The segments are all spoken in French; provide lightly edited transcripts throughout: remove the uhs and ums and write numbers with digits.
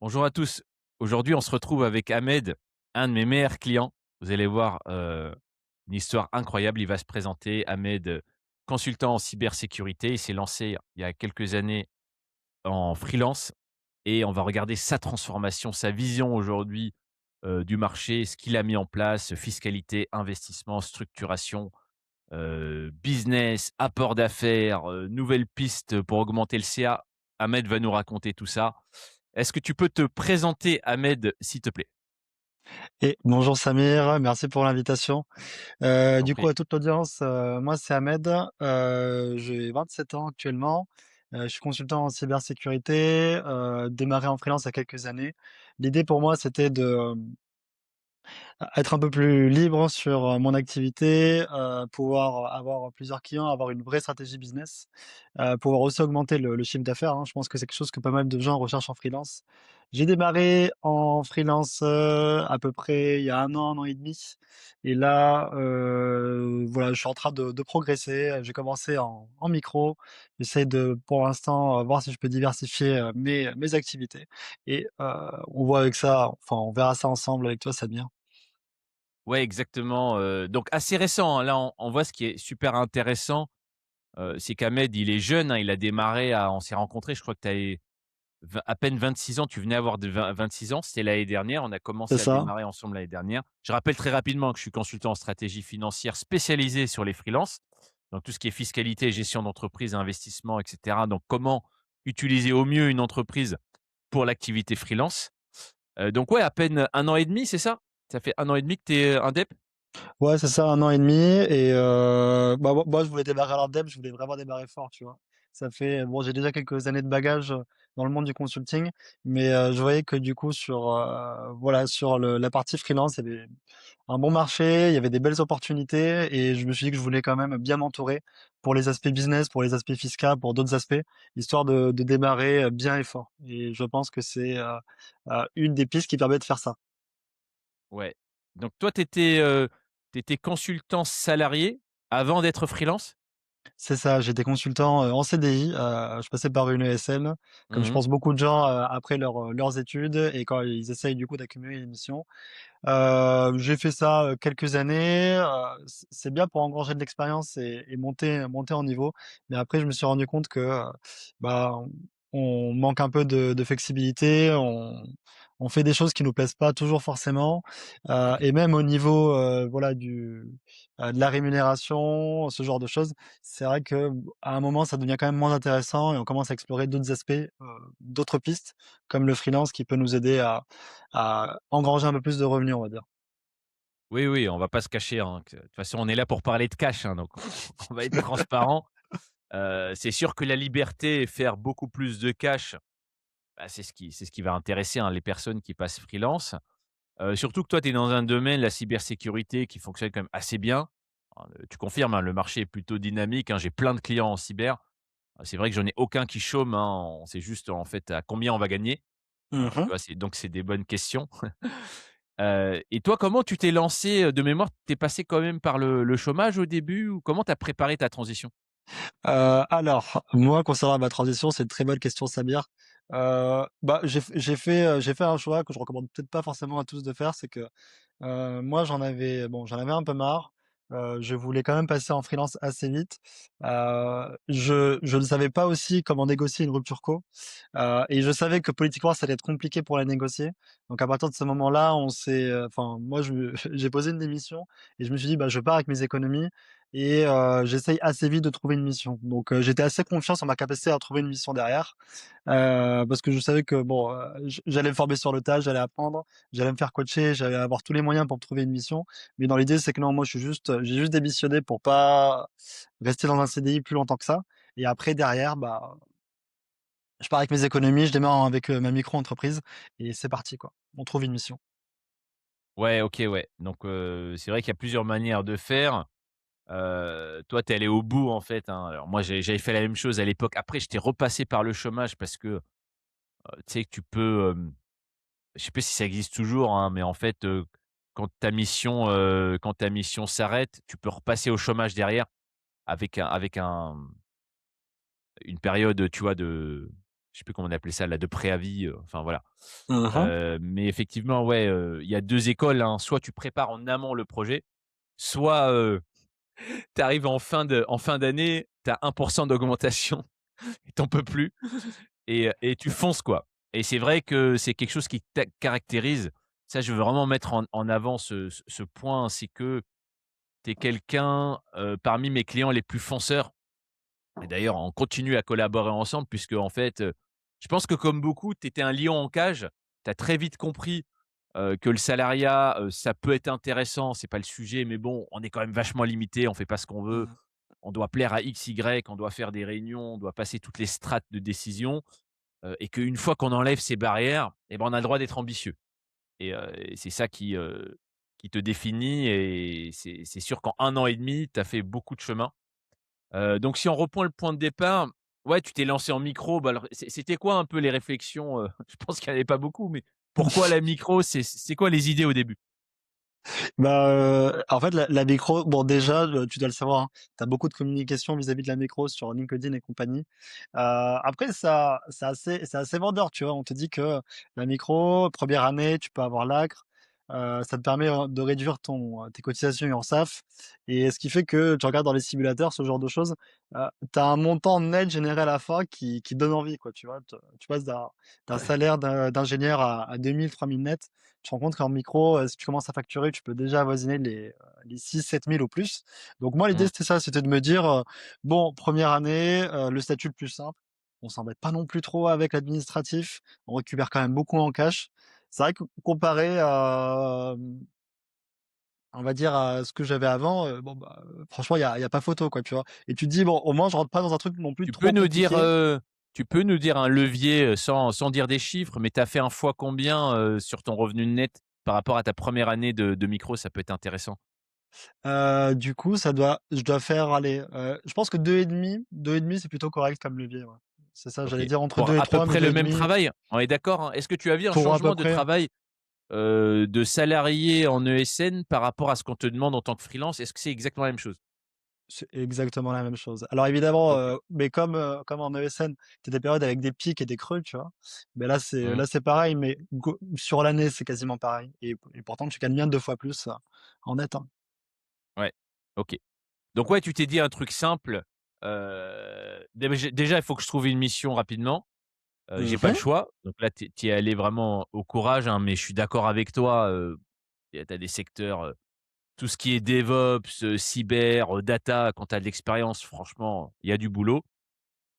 Bonjour à tous. Aujourd'hui, on se retrouve avec Ahmed, un de mes meilleurs clients. Vous allez voir, une histoire incroyable. Il va se présenter. Ahmed, consultant en cybersécurité. Il s'est lancé il y a quelques années en freelance et on va regarder sa transformation, sa vision aujourd'hui, du marché, ce qu'il a mis en place, fiscalité, investissement, structuration, business, apport d'affaires, nouvelles pistes pour augmenter le CA. Ahmed va nous raconter tout ça. Est-ce que tu peux te présenter, Ahmed, s'il te plaît? Et bonjour Samir, merci pour l'invitation. Je t'en Du coup, prie. à toute l'audience, moi c'est Ahmed, j'ai 27 ans actuellement, je suis consultant en cybersécurité, démarré en freelance il y a quelques années. L'idée pour moi, c'était de être un peu plus libre sur mon activité, pouvoir avoir plusieurs clients, avoir une vraie stratégie business, pouvoir aussi augmenter le chiffre d'affaires, hein. Je pense que c'est quelque chose que pas mal de gens recherchent en freelance. J'ai démarré en freelance à peu près il y a un an et demi. Et là, voilà, je suis en train de progresser. J'ai commencé en micro. J'essaie de, pour l'instant, voir si je peux diversifier mes activités. Et on voit avec ça, enfin, on verra ça ensemble avec toi, Samir. Ouais, exactement, donc assez récent, hein. Là, on voit ce qui est super intéressant, c'est qu'Ahmed, il est jeune, hein. Il a démarré à on s'est rencontrés, je crois que tu avais à peine 26 ans. Tu venais avoir de 26 ans, c'était l'année dernière. On a C'est commencé à ça? démarrer ensemble l'année dernière. Je rappelle très rapidement que je suis consultant en stratégie financière spécialisé sur les freelances, donc tout ce qui est fiscalité, gestion d'entreprise, investissement et cetera. Donc comment utiliser au mieux une entreprise pour l'activité freelance. Donc ouais, à peine un an et demi, c'est ça? Ça fait un an et demi que tu es, indep? Ouais, c'est ça, un an et demi. Et bah, moi, je voulais démarrer à l'indep, je voulais vraiment démarrer fort, tu vois. Ça fait, bon, j'ai déjà quelques années de bagages dans le monde du consulting, mais je voyais que du coup, sur, voilà, sur la partie freelance, il y avait un bon marché, il y avait des belles opportunités, et je me suis dit que je voulais quand même bien m'entourer pour les aspects business, pour les aspects fiscaux, pour d'autres aspects, histoire de démarrer bien et fort. Et je pense que c'est une des pistes qui permet de faire ça. Ouais. Donc toi, tu étais consultant salarié avant d'être freelance? C'est ça, j'étais consultant, en CDI, je passais par une ESN, comme je Mmh. pense beaucoup de gens, après leurs études et quand ils essayent du coup d'accumuler les missions. J'ai fait ça, quelques années, c'est bien pour engranger de l'expérience et monter en niveau. Mais après je me suis rendu compte que, bah, on manque un peu de flexibilité, on fait des choses qui nous plaisent pas toujours forcément, et même au niveau, voilà de la rémunération, ce genre de choses, c'est vrai qu'à un moment ça devient quand même moins intéressant et on commence à explorer d'autres aspects, d'autres pistes, comme le freelance qui peut nous aider à engranger un peu plus de revenus, on va dire. Oui, oui, on va pas se cacher, hein, que de toute façon, on est là pour parler de cash, hein, donc on va être transparent. C'est sûr que la liberté et faire beaucoup plus de cash, bah, c'est ce qui va intéresser, hein, les personnes qui passent freelance. Surtout que toi, tu es dans un domaine, la cybersécurité, qui fonctionne quand même assez bien. Tu confirmes, hein, le marché est plutôt dynamique, hein. J'ai plein de clients en cyber. C'est vrai que j'en ai aucun qui chôme, hein. On sait juste, en fait, à combien on va gagner. Tu Mmh. vois? C'est des bonnes questions. Et toi, comment tu t'es lancé, de mémoire, tu es passé quand même par le chômage au début ou comment tu as préparé ta transition? Alors, moi, concernant ma transition, c'est une très bonne question, Samir. Bah, j'ai fait un choix que je recommande peut-être pas forcément à tous de faire, c'est que moi, j'en avais un peu marre. Je voulais quand même passer en freelance assez vite. Je ne savais pas aussi comment négocier une rupture co, et je savais que politiquement, ça allait être compliqué pour la négocier. Donc à partir de ce moment-là, enfin, moi, j'ai posé une démission et je me suis dit: «Bah, je pars avec mes économies et j'essaye assez vite de trouver une mission». Donc j'étais assez confiant sur ma capacité à trouver une mission derrière, parce que je savais que bon, j'allais me former sur le tas, j'allais apprendre, j'allais me faire coacher, j'allais avoir tous les moyens pour me trouver une mission. Mais dans l'idée, c'est que non, moi, j'ai juste démissionné pour pas rester dans un CDI plus longtemps que ça. Et après, derrière, bah, je pars avec mes économies, je démarre avec ma micro-entreprise et c'est parti, quoi. On trouve une mission. Ouais, OK, ouais. Donc, c'est vrai qu'il y a plusieurs manières de faire. Toi, tu es allé au bout, en fait, hein. Alors moi, j'avais fait la même chose à l'époque. Après, j'étais repassé par le chômage parce que, tu sais que tu peux, je sais pas si ça existe toujours, hein, mais en fait, quand ta mission s'arrête, tu peux repasser au chômage derrière avec une période, tu vois, de je sais plus comment on appelait ça là, de préavis, enfin voilà. Mmh. Mais effectivement, ouais, il y a 2 écoles, hein. Soit tu prépares en amont le projet, soit, tu arrives en fin d'année, tu as 1 d'augmentation et tu peux plus et tu fonces, quoi. Et c'est vrai que c'est quelque chose qui te caractérise. Ça, je veux vraiment mettre en avant ce point, c'est que tu es quelqu'un, parmi mes clients les plus fonceurs. Et d'ailleurs, on continue à collaborer ensemble puisque en fait, je pense que comme beaucoup, tu étais un lion en cage. Tu as très vite compris, que le salariat, ça peut être intéressant, c'est pas le sujet, mais bon, on est quand même vachement limité, on fait pas ce qu'on veut. Mmh. On doit plaire à X, Y, on doit faire des réunions, on doit passer toutes les strates de décision, et qu'une fois qu'on enlève ces barrières, et ben, on a le droit d'être ambitieux et c'est ça qui te définit et c'est sûr qu'en 1 an et demi, tu as fait beaucoup de chemin. Donc si on reprend le point de départ, ouais, tu t'es lancé en micro, bah, alors c'était quoi un peu les réflexions, je pense qu'il y en avait pas beaucoup, mais pourquoi la micro? C'est quoi les idées au début? Bah, en fait, la micro, bon déjà, tu dois le savoir, hein, tu as beaucoup de communication vis-à-vis de la micro sur LinkedIn et compagnie. Après ça c'est assez vendeur, tu vois? On te dit que la micro, première année, tu peux avoir l'acre, ça te permet, de réduire tes cotisations URSSAF et ce qui fait que tu regardes dans les simulateurs, ce genre de choses, tu as un montant net généré à la fin qui donne envie, quoi, tu vois? Tu passes d'un salaire d'ingénieur à 2 000-3 000 net. Tu te rends compte qu'en micro, si tu commences à facturer, tu peux déjà avoisiner les 6 000-7 000 au plus. Donc moi, l'idée, Mmh. c'était ça, c'était de me dire, bon, première année, le statut le plus simple, on s'embête pas non plus trop avec l'administratif, on récupère quand même beaucoup en cash. C'est vrai que comparé à, on va dire à ce que j'avais avant, bon, bah, franchement, il y a pas photo, quoi, tu vois? Et tu te dis: «Bon, au moins, je rentre pas dans un truc non plus Tu peux trop nous dire, compliqué». tu peux nous dire un levier, sans dire des chiffres, mais tu as fait un fois combien, sur ton revenu net par rapport à ta première année de micro? Ça peut être intéressant. Du coup, je dois faire, allez, je pense que 2,5, c'est plutôt correct comme levier, ouais. C'est ça, OK. j'allais dire entre Pour 2 et à peu 3, mais près le même 2,5 travail? On est d'accord, hein? Est-ce que tu as vu un pour à peu changement de près. travail, de salarié en ESN par rapport à ce qu'on te demande en tant que freelance? Est-ce que c'est exactement la même chose? C'est exactement la même chose. Alors évidemment, OK. mais comme en ESN, tu as des périodes avec des pics et des creux, tu vois? Mais là, c'est Mmh. là, c'est pareil, mais sur l'année, c'est quasiment pareil et pourtant tu gagnes bien 2 fois plus, en net, hein. Ouais. OK. Donc ouais, tu t'es dit un truc simple, déjà, il faut que je trouve une mission rapidement. J'ai pas le Mmh. choix. Donc là, tu es allé vraiment au courage, hein, mais je suis d'accord avec toi, tu as des secteurs, tout ce qui est DevOps, cyber, data, quand tu as de l'expérience, franchement, il y a du boulot.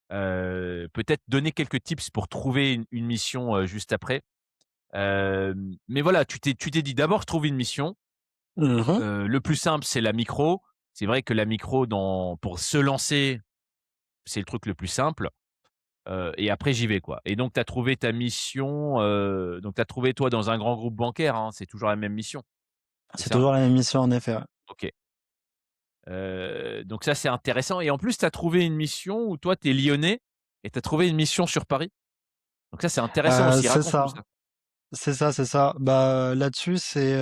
Peut-être donner quelques tips pour trouver une mission, juste après. Mais voilà, tu t'es dit: «D'abord, je trouve une mission». Mmh. Le plus simple, c'est la micro. C'est vrai que la micro pour se lancer, c'est le truc le plus simple. Et après j'y vais, quoi. Et donc tu as trouvé ta mission, donc tu as trouvé toi dans un grand groupe bancaire, hein, c'est toujours la même mission, c'est C'est ça? toujours la même mission en effet, ouais. OK. Donc ça c'est intéressant et en plus tu as trouvé une mission où toi tu es lyonnais et tu as trouvé une mission sur Paris. Donc ça c'est intéressant aussi, C'est raconte-nous ça. ça. C'est ça, c'est ça. Bah, là-dessus, c'est,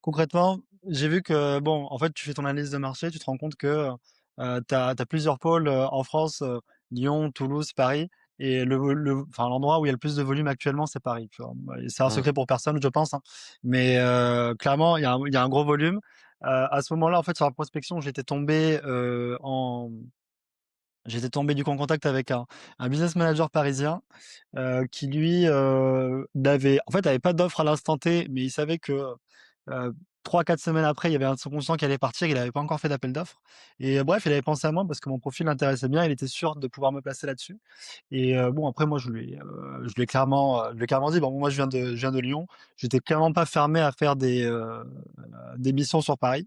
concrètement, j'ai vu que bon, en fait, tu fais ton analyse de marché, tu te rends compte que, tu as plusieurs pôles, en France, Lyon, Toulouse, Paris et enfin, l'endroit où il y a le plus de volume actuellement, c'est Paris, tu vois? Bah, et c'est un Mmh. secret pour personne, je pense, hein. Mais, clairement, il y a un gros volume. À ce moment-là, en fait, sur la prospection, j'étais tombé du coup en contact avec un business manager parisien qui lui, avait pas d'offre à l'instant T, mais il savait que, heu, 3-4 semaines après, il y avait un de son consultant qui allait partir, il avait pas encore fait d'appel d'offres et bref, il avait pensé à moi parce que mon profil l'intéressait bien, il était sûr de pouvoir me placer là-dessus et bon après moi je lui ai clairement dit: «Bon moi je viens de Lyon». J'étais clairement pas fermé à faire des missions sur Paris,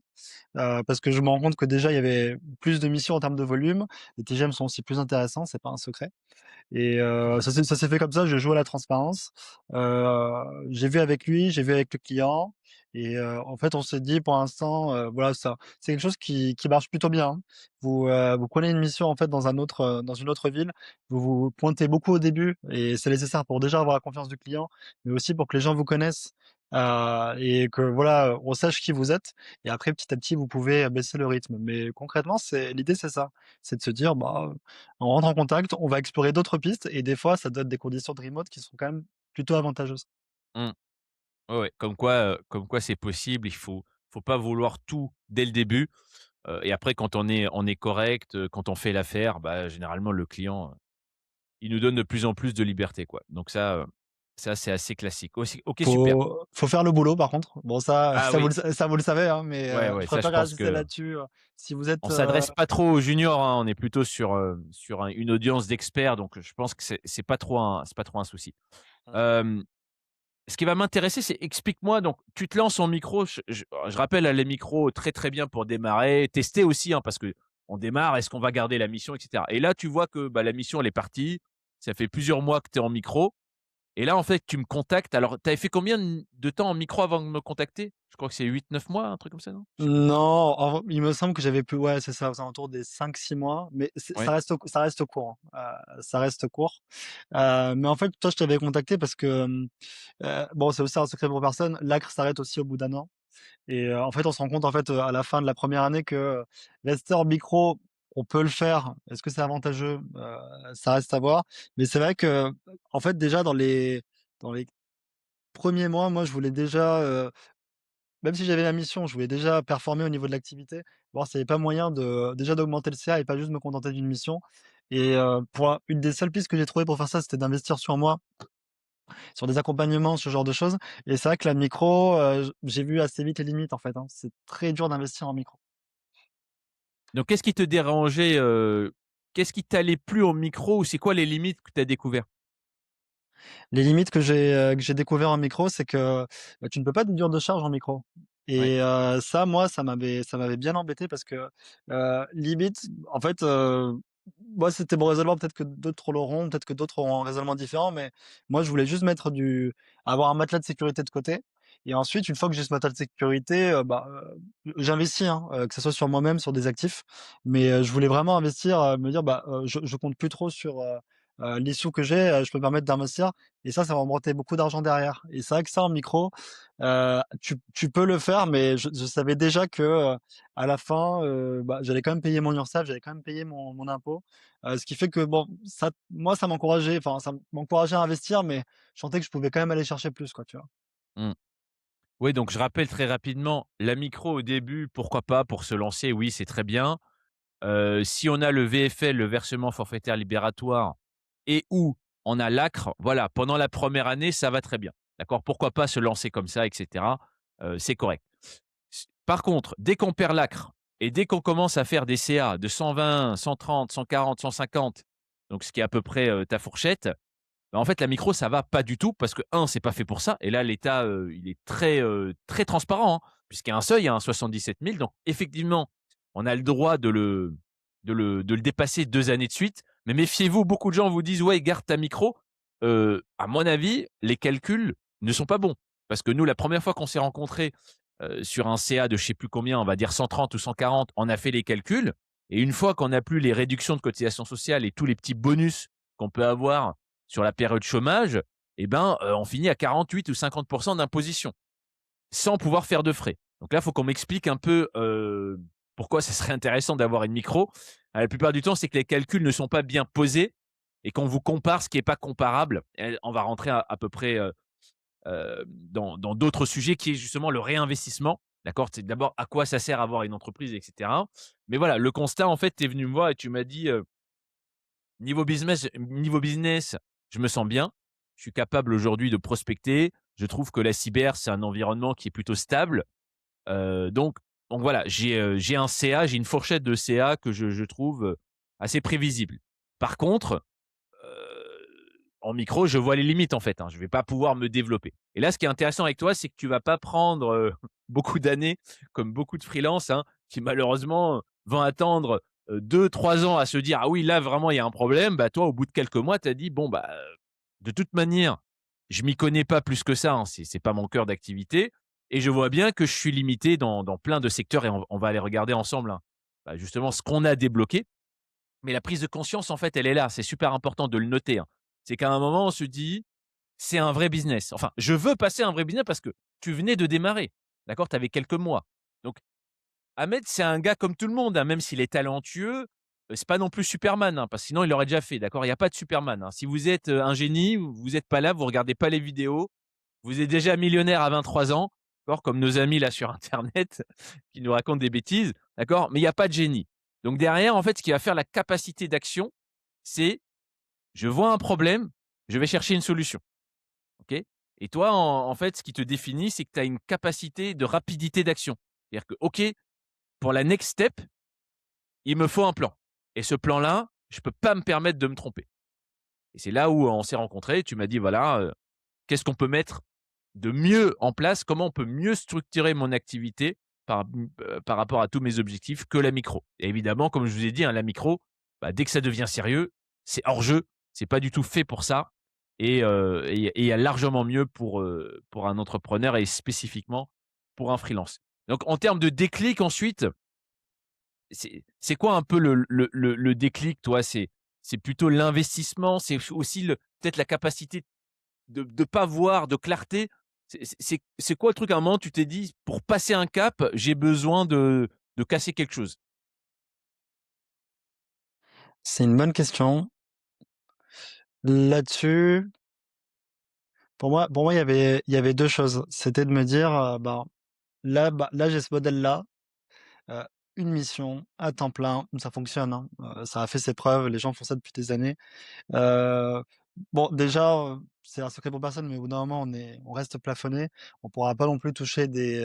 parce que je me rends compte que déjà il y avait plus de missions en termes de volume. Les TGM sont aussi plus intéressants, c'est pas un secret. Et ça s'est fait comme ça, je joue à la transparence. J'ai vu avec lui, j'ai vu avec le client et en fait, on s'est dit pour l'instant, voilà, ça c'est quelque chose qui marche plutôt bien, hein. Vous prenez une mission, en fait, dans une autre ville, vous vous pointez beaucoup au début et c'est nécessaire pour déjà avoir la confiance du client, mais aussi pour que les gens vous connaissent, et que voilà, on sache qui vous êtes et après petit à petit vous pouvez baisser le rythme. Mais concrètement, c'est ça, c'est de se dire: «Bah, on rentre en contact, on va explorer d'autres pistes» et des fois ça donne des conditions de remote qui sont quand même plutôt avantageuses. Mmh. Ouais, ouais, comme quoi c'est possible. Il faut pas vouloir tout dès le début, et après quand on est correct, quand on fait l'affaire, bah, généralement le client, il nous donne de plus en plus de liberté, quoi. Donc ça c'est assez classique. Aussi OK, super. Faut faire le boulot par contre. Bon ça Ah oui, ça vous le savez, hein, mais ouais, je ouais, ça je préfère pense insister que là-dessus, si vous êtes, on s'adresse pas trop aux juniors, hein. On est plutôt sur une audience d'experts, donc je pense que c'est pas trop un souci. Hem Ce qui va m'intéresser, c'est explique-moi donc tu te lances en micro, je rappelle, les micros très, très bien pour démarrer, tester aussi, hein, parce que on démarre, est-ce qu'on va garder la mission et cetera et là, tu vois que, bah, la mission, elle est partie, ça fait plusieurs mois que tu es en micro et là, en fait, tu me contactes. Alors, tu avais fait combien de temps en micro avant de me contacter? Je crois que c'est 8, 9 mois, un truc comme ça, non? Je sais plus. non, il me semble que j'avais plus ouais, c'est ça, aux alentours des 5 6 mois, mais Ouais. ça reste court, hein, ça reste court. Mais en fait, toi, je t'avais contacté parce que, bon, c'est aussi un secret pour personne, l'acre s'arrête aussi au bout d'un an et en fait, on se rend compte, en fait, à la fin de la première année que, rester hors micro, on peut le faire. Est-ce que c'est avantageux? Ça reste à voir. Mais c'est vrai que, en fait, déjà dans les premiers mois, moi, je voulais déjà, même si j'avais la mission, je voulais déjà performer au niveau de l'activité, voir s'il y avait pas moyen de déjà d'augmenter le CA et pas juste me contenter d'une mission et pour une des seules pistes que j'ai trouvées pour faire ça, c'était d'investir sur moi, sur des accompagnements, ce genre de choses et c'est vrai que la micro, j'ai vu assez vite les limites en fait, hein. C'est très dur d'investir en micro. Donc qu'est-ce qui te dérangeait, qu'est-ce qui t'allait plus au micro ou c'est quoi les limites que tu as découvert? Les limites que j'ai découvert en micro, c'est que, bah, tu ne peux pas déduire de charge en micro Ouais. et ça, moi, ça m'avait bien embêté parce que, limite, en fait, moi, c'était mon raisonnement, peut-être que d'autres l'auront, peut-être que d'autres auront un raisonnement différent, mais moi, je voulais juste avoir un matelas de sécurité de côté et ensuite, une fois que j'ai ce matelas de sécurité, bah, j'investis, hein, que ça soit sur moi-même, sur des actifs, mais je voulais vraiment investir, me dire: «Bah, je compte plus trop sur, les sous que j'ai, je peux me permettre d'investir» et ça va m'apporter beaucoup d'argent derrière et c'est vrai que ça en micro, tu peux le faire mais je savais déjà que, à la fin, bah, j'allais quand même payer mon URSSAF, j'allais quand même payer mon impôt, ce qui fait que bon, ça moi ça m'encourageait, enfin ça m'encourageait à investir mais je sentais que je pouvais quand même aller chercher plus quoi, tu vois? Mmh. Oui, donc je rappelle très rapidement, la micro au début, pourquoi pas pour se lancer, oui, c'est très bien. Si on a le VFL, le versement forfaitaire libératoire et ou on a l'ACRE, voilà, pendant la première année, ça va très bien. D'accord? Pourquoi pas se lancer comme ça et cetera, c'est correct. Par contre, dès qu'on perd l'ACRE et dès qu'on commence à faire des CA de 120, 130, 140, 150, donc ce qui est à peu près, ta fourchette, bah, en fait, la micro, ça va pas du tout parce que c'est pas fait pour ça et là, l'État, il est très, très transparent, hein, puisqu'il y a un seuil, hein, 77 000 donc effectivement, on a le droit de le dépasser 2 années de suite. Mais méfiez-vous, beaucoup de gens vous disent: «Ouais, garde ta micro». À mon avis, les calculs ne sont pas bons parce que nous, la première fois qu'on s'est rencontrés, sur un CA de je sais plus combien, on va dire 130 ou 140, on a fait les calculs et une fois qu'on a plus les réductions de cotisations sociales et tous les petits bonus qu'on peut avoir sur la période chômage, eh ben, on finit à 48 ou 50 d'imposition, sans pouvoir faire de frais. Donc là, il faut qu'on m'explique un peu, pourquoi ça serait intéressant d'avoir une micro. La plupart du temps, c'est que les calculs ne sont pas bien posés et qu'on vous compare ce qui est pas comparable et on va rentrer à peu près, dans d'autres sujets qui est justement le réinvestissement. D'accord? C'est d'abord à quoi ça sert avoir une entreprise et cetera. Mais voilà, le constat en fait, tu es venu me voir et tu m'as dit, niveau business, je me sens bien. Je suis capable aujourd'hui de prospecter. Je trouve que la cyber, c'est un environnement qui est plutôt stable. Donc voilà, j'ai un CA, j'ai une fourchette de CA que je trouve, assez prévisible. Par contre, en micro, je vois les limites en fait, hein. Je vais pas pouvoir me développer. Et là, ce qui est intéressant avec toi, c'est que tu vas pas prendre, beaucoup d'années comme beaucoup de freelance, hein, qui malheureusement, vont attendre, 2-3 ans à se dire: «Ah oui, là vraiment il y a un problème». Bah, toi, au bout de quelques mois, tu as dit: «Bon, bah, de toute manière, je m'y connais pas plus que ça, hein, c'est pas mon cœur d'activité et je vois bien que je suis limité dans plein de secteurs» et on va aller regarder ensemble, hein, bah, justement ce qu'on a débloqué. Mais la prise de conscience, en fait, elle est là. C'est super important de le noter, hein. C'est qu'à un moment, on se dit c'est un vrai business. Enfin, je veux passer à un vrai business parce que tu venais de démarrer, d'accord? Tu avais quelques mois. Donc Ahmed, c'est un gars comme tout le monde, hein, même s'il est talentueux, c'est pas non plus Superman, hein, parce que sinon il l'aurait déjà fait, d'accord? Il y a pas de Superman, hein. Si vous êtes, un génie, vous êtes pas là, vous regardez pas les vidéos, vous êtes déjà millionnaire à 23 ans, d'accord? Comme nos amis là sur internet qui nous racontent des bêtises, d'accord? Mais il y a pas de génie. Donc derrière, en fait, ce qui va faire la capacité d'action, c'est: je vois un problème, je vais chercher une solution, OK? Et toi, en fait, ce qui te définit, c'est que tu as une capacité de rapidité d'action. C'est-à-dire que, OK, pour la next step, il me faut un plan. Et ce plan-là, je peux pas me permettre de me tromper. Et c'est là où on s'est rencontrés. Tu m'as dit, voilà, qu'est-ce qu'on peut mettre de mieux en place? Comment on peut mieux structurer mon activité par rapport à tous mes objectifs que la micro? Et évidemment, comme je vous ai dit, hein, la micro, bah, dès que ça devient sérieux, c'est hors jeu. C'est pas du tout fait pour ça. Et il y a largement mieux pour un entrepreneur et spécifiquement pour un freelance. Donc, en termes de déclic, ensuite, c'est quoi un peu le déclic, toi? C'est plutôt l'investissement? C'est aussi peut-être la capacité de pas voir, de clarté? C'est quoi le truc à un moment tu t'es dit: «Pour passer un cap, j'ai besoin de casser quelque chose»? C'est une bonne question. Là-dessus, pour moi, il y avait 2 choses. C'était de me dire, là, j'ai ce modèle-là, heu, une mission à temps plein, ça fonctionne, hein, ça a fait ses preuves, les gens font ça depuis des années. Heu, bon déjà, c'est un secret pour personne, mais au bout d'un moment, on reste plafonné. On pourra pas non plus toucher des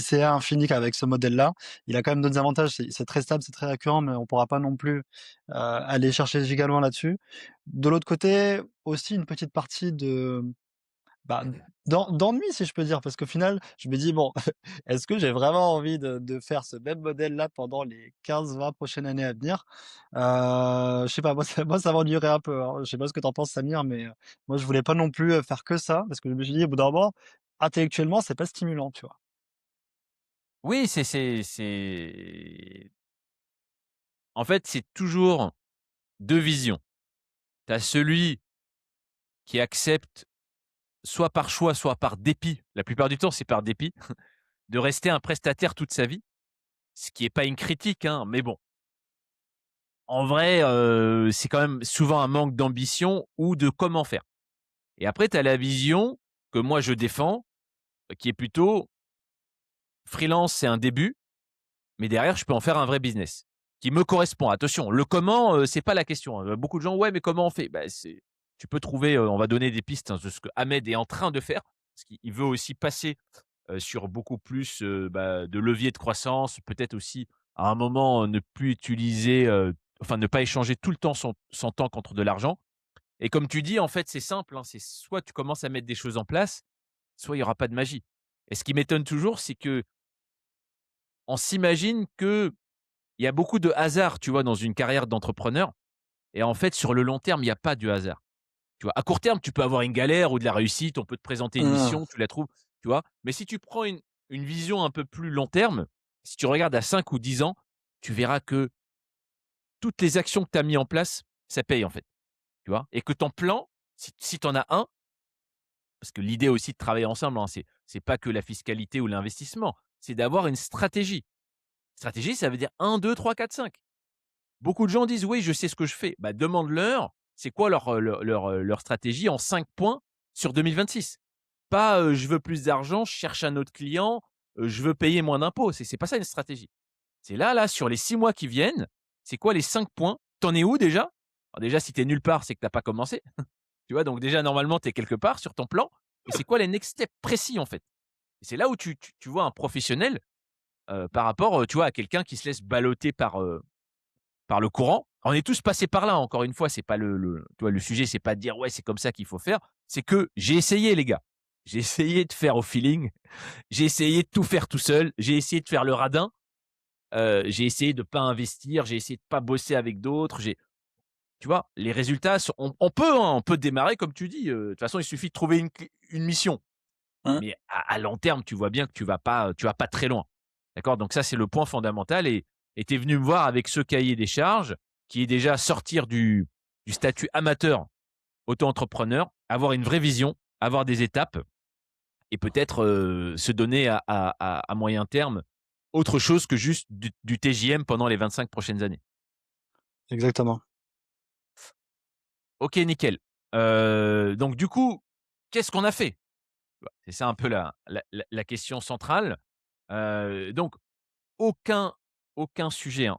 CA infinis avec ce modèle-là. Il a quand même d'autres avantages, c'est très stable, c'est très récurrent, mais on pourra pas non plus, aller chercher giga loin là-dessus. De l'autre côté, aussi une petite partie bah, d'ennui, si je peux dire, parce qu'au final, je me dis: «Bon, est-ce que j'ai vraiment envie de faire ce même modèle-là pendant les 15-20 prochaines années à venir?» Je sais pas, moi ça m'ennuierait un peu, hein. Je sais pas ce que tu en penses, Samir, mais moi je voulais pas non plus, faire que ça, parce que je me suis dit: «Au bout d'un moment, intellectuellement, c'est pas stimulant», tu vois? Oui, c'est en fait, c'est toujours 2 visions. Tu as celui qui accepte, soit par choix, soit par dépit, la plupart du temps, c'est par dépit, de rester un prestataire toute sa vie, ce qui est pas une critique, hein, mais bon, en vrai, c'est quand même souvent un manque d'ambition ou de comment faire. Et après, tu as la vision que moi je défends, qui est plutôt freelance, c'est un début, mais derrière, je peux en faire un vrai business qui me correspond. Attention, le comment, c'est pas la question, hein. Beaucoup de gens: «Ouais, mais comment on fait?» Bah, c'est tu peux trouver, on va donner des pistes, hein, de ce que Ahmed est en train de faire, parce qu'il veut aussi passer, sur beaucoup plus, de leviers de croissance, peut-être aussi à un moment, ne plus utiliser, enfin ne pas échanger tout le temps son temps contre de l'argent. Et comme tu dis, en fait, c'est simple, hein, c'est soit tu commences à mettre des choses en place, soit il y aura pas de magie. Et ce qui m'étonne toujours, c'est qu'on s'imagine qu'il y a beaucoup de hasard, tu vois, dans une carrière d'entrepreneur. Et en fait, sur le long terme, il y a pas de hasard. Tu vois? À court terme, tu peux avoir une galère ou de la réussite, on peut te présenter une Mmh. mission, tu la trouves, tu vois? Mais si tu prends une vision un peu plus long terme, si tu regardes à 5 ou 10 ans, tu verras que toutes les actions que tu as mis en place, ça paye, en fait, tu vois? Et que ton plan, si tu en as un, parce que l'idée aussi de travailler ensemble, hein, c'est pas que la fiscalité ou l'investissement, c'est d'avoir une stratégie. Stratégie, ça veut dire un, 2, 3, 4, 5. Beaucoup de gens disent: «Oui, je sais ce que je fais». Bah, demande-leur, c'est quoi leur stratégie en 5 points sur 2026. Pas, «Je veux plus d'argent, je cherche un autre client, je veux payer moins d'impôts». C'est pas ça une stratégie. C'est là, sur les 6 mois qui viennent, c'est quoi les 5 points? Tu en es où déjà? Alors déjà, si tu es nulle part, c'est que tu as pas commencé, tu vois? Donc déjà, normalement, tu es quelque part sur ton plan et c'est quoi les next steps précis, en fait? Et c'est là où tu vois un professionnel, par rapport, tu vois, à quelqu'un qui se laisse balloter par le courant. On est tous passés par là, encore une fois, c'est pas tu vois, le sujet, c'est pas de dire: «Ouais, c'est comme ça qu'il faut faire». C'est que j'ai essayé les gars. J'ai essayé de faire au feeling, j'ai essayé de tout faire tout seul, j'ai essayé de faire le radin, j'ai essayé de pas investir, j'ai essayé de pas bosser avec d'autres, tu vois? Les résultats sont on peut, hein, on peut démarrer comme tu dis, de toute façon, il suffit de trouver une mission. Mmh. Mais à long terme, tu vois bien que tu vas pas très loin. D'accord? Donc ça, c'est le point fondamental et tu es venu me voir avec ce cahier des charges qui est déjà sortir du statut amateur auto-entrepreneur, avoir une vraie vision, avoir des étapes et peut-être, se donner à moyen terme autre chose que juste du TJM pendant les 25 prochaines années. Exactement. OK, nickel. Donc du coup, qu'est-ce qu'on a fait? Bah, c'est ça un peu la question centrale. Donc aucun aucun sujet, hein,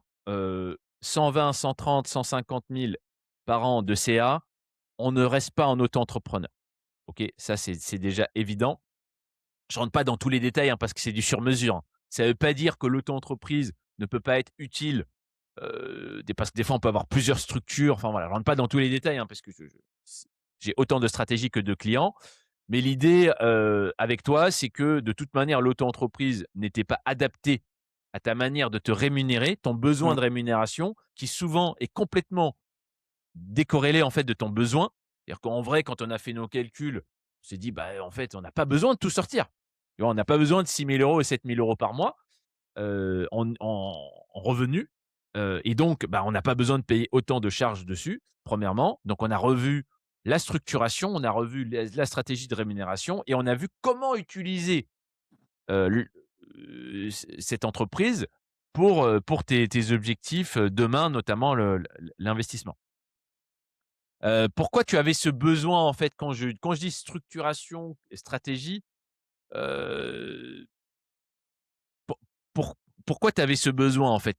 120-130-150 000 par an de CA, on ne reste pas en auto-entrepreneur. OK, ça c'est déjà évident. Je rentre pas dans tous les détails, hein, parce que c'est du sur mesure, hein. Ça ne veut pas dire que l'auto-entreprise ne peut pas être utile, parce que des fois on peut avoir plusieurs structures, enfin voilà, je rentre pas dans tous les détails, hein, parce que j'ai autant de stratégies que de clients. Mais l'idée, avec toi, c'est que de toute manière, l'auto-entreprise n'était pas adaptée à ta manière de te rémunérer, ton besoin Mmh. de rémunération qui souvent est complètement décorrélé, en fait, de ton besoin. C'est-à-dire qu'en vrai, quand on a fait nos calculs, on s'est dit: «Bah, en fait, on n'a pas besoin de tout sortir». Tu vois? On n'a pas besoin de 6 000 € et 7 000 € par mois, en revenus, et donc bah, on n'a pas besoin de payer autant de charges dessus, premièrement. Donc on a revu la structuration, on a revu la stratégie de rémunération et on a vu comment utiliser, l cette entreprise pour tes objectifs, demain, notamment l'investissement. Pourquoi tu avais ce besoin, en fait, quand je dis structuration et stratégie, heu, pour pour pourquoi tu avais ce besoin, en fait?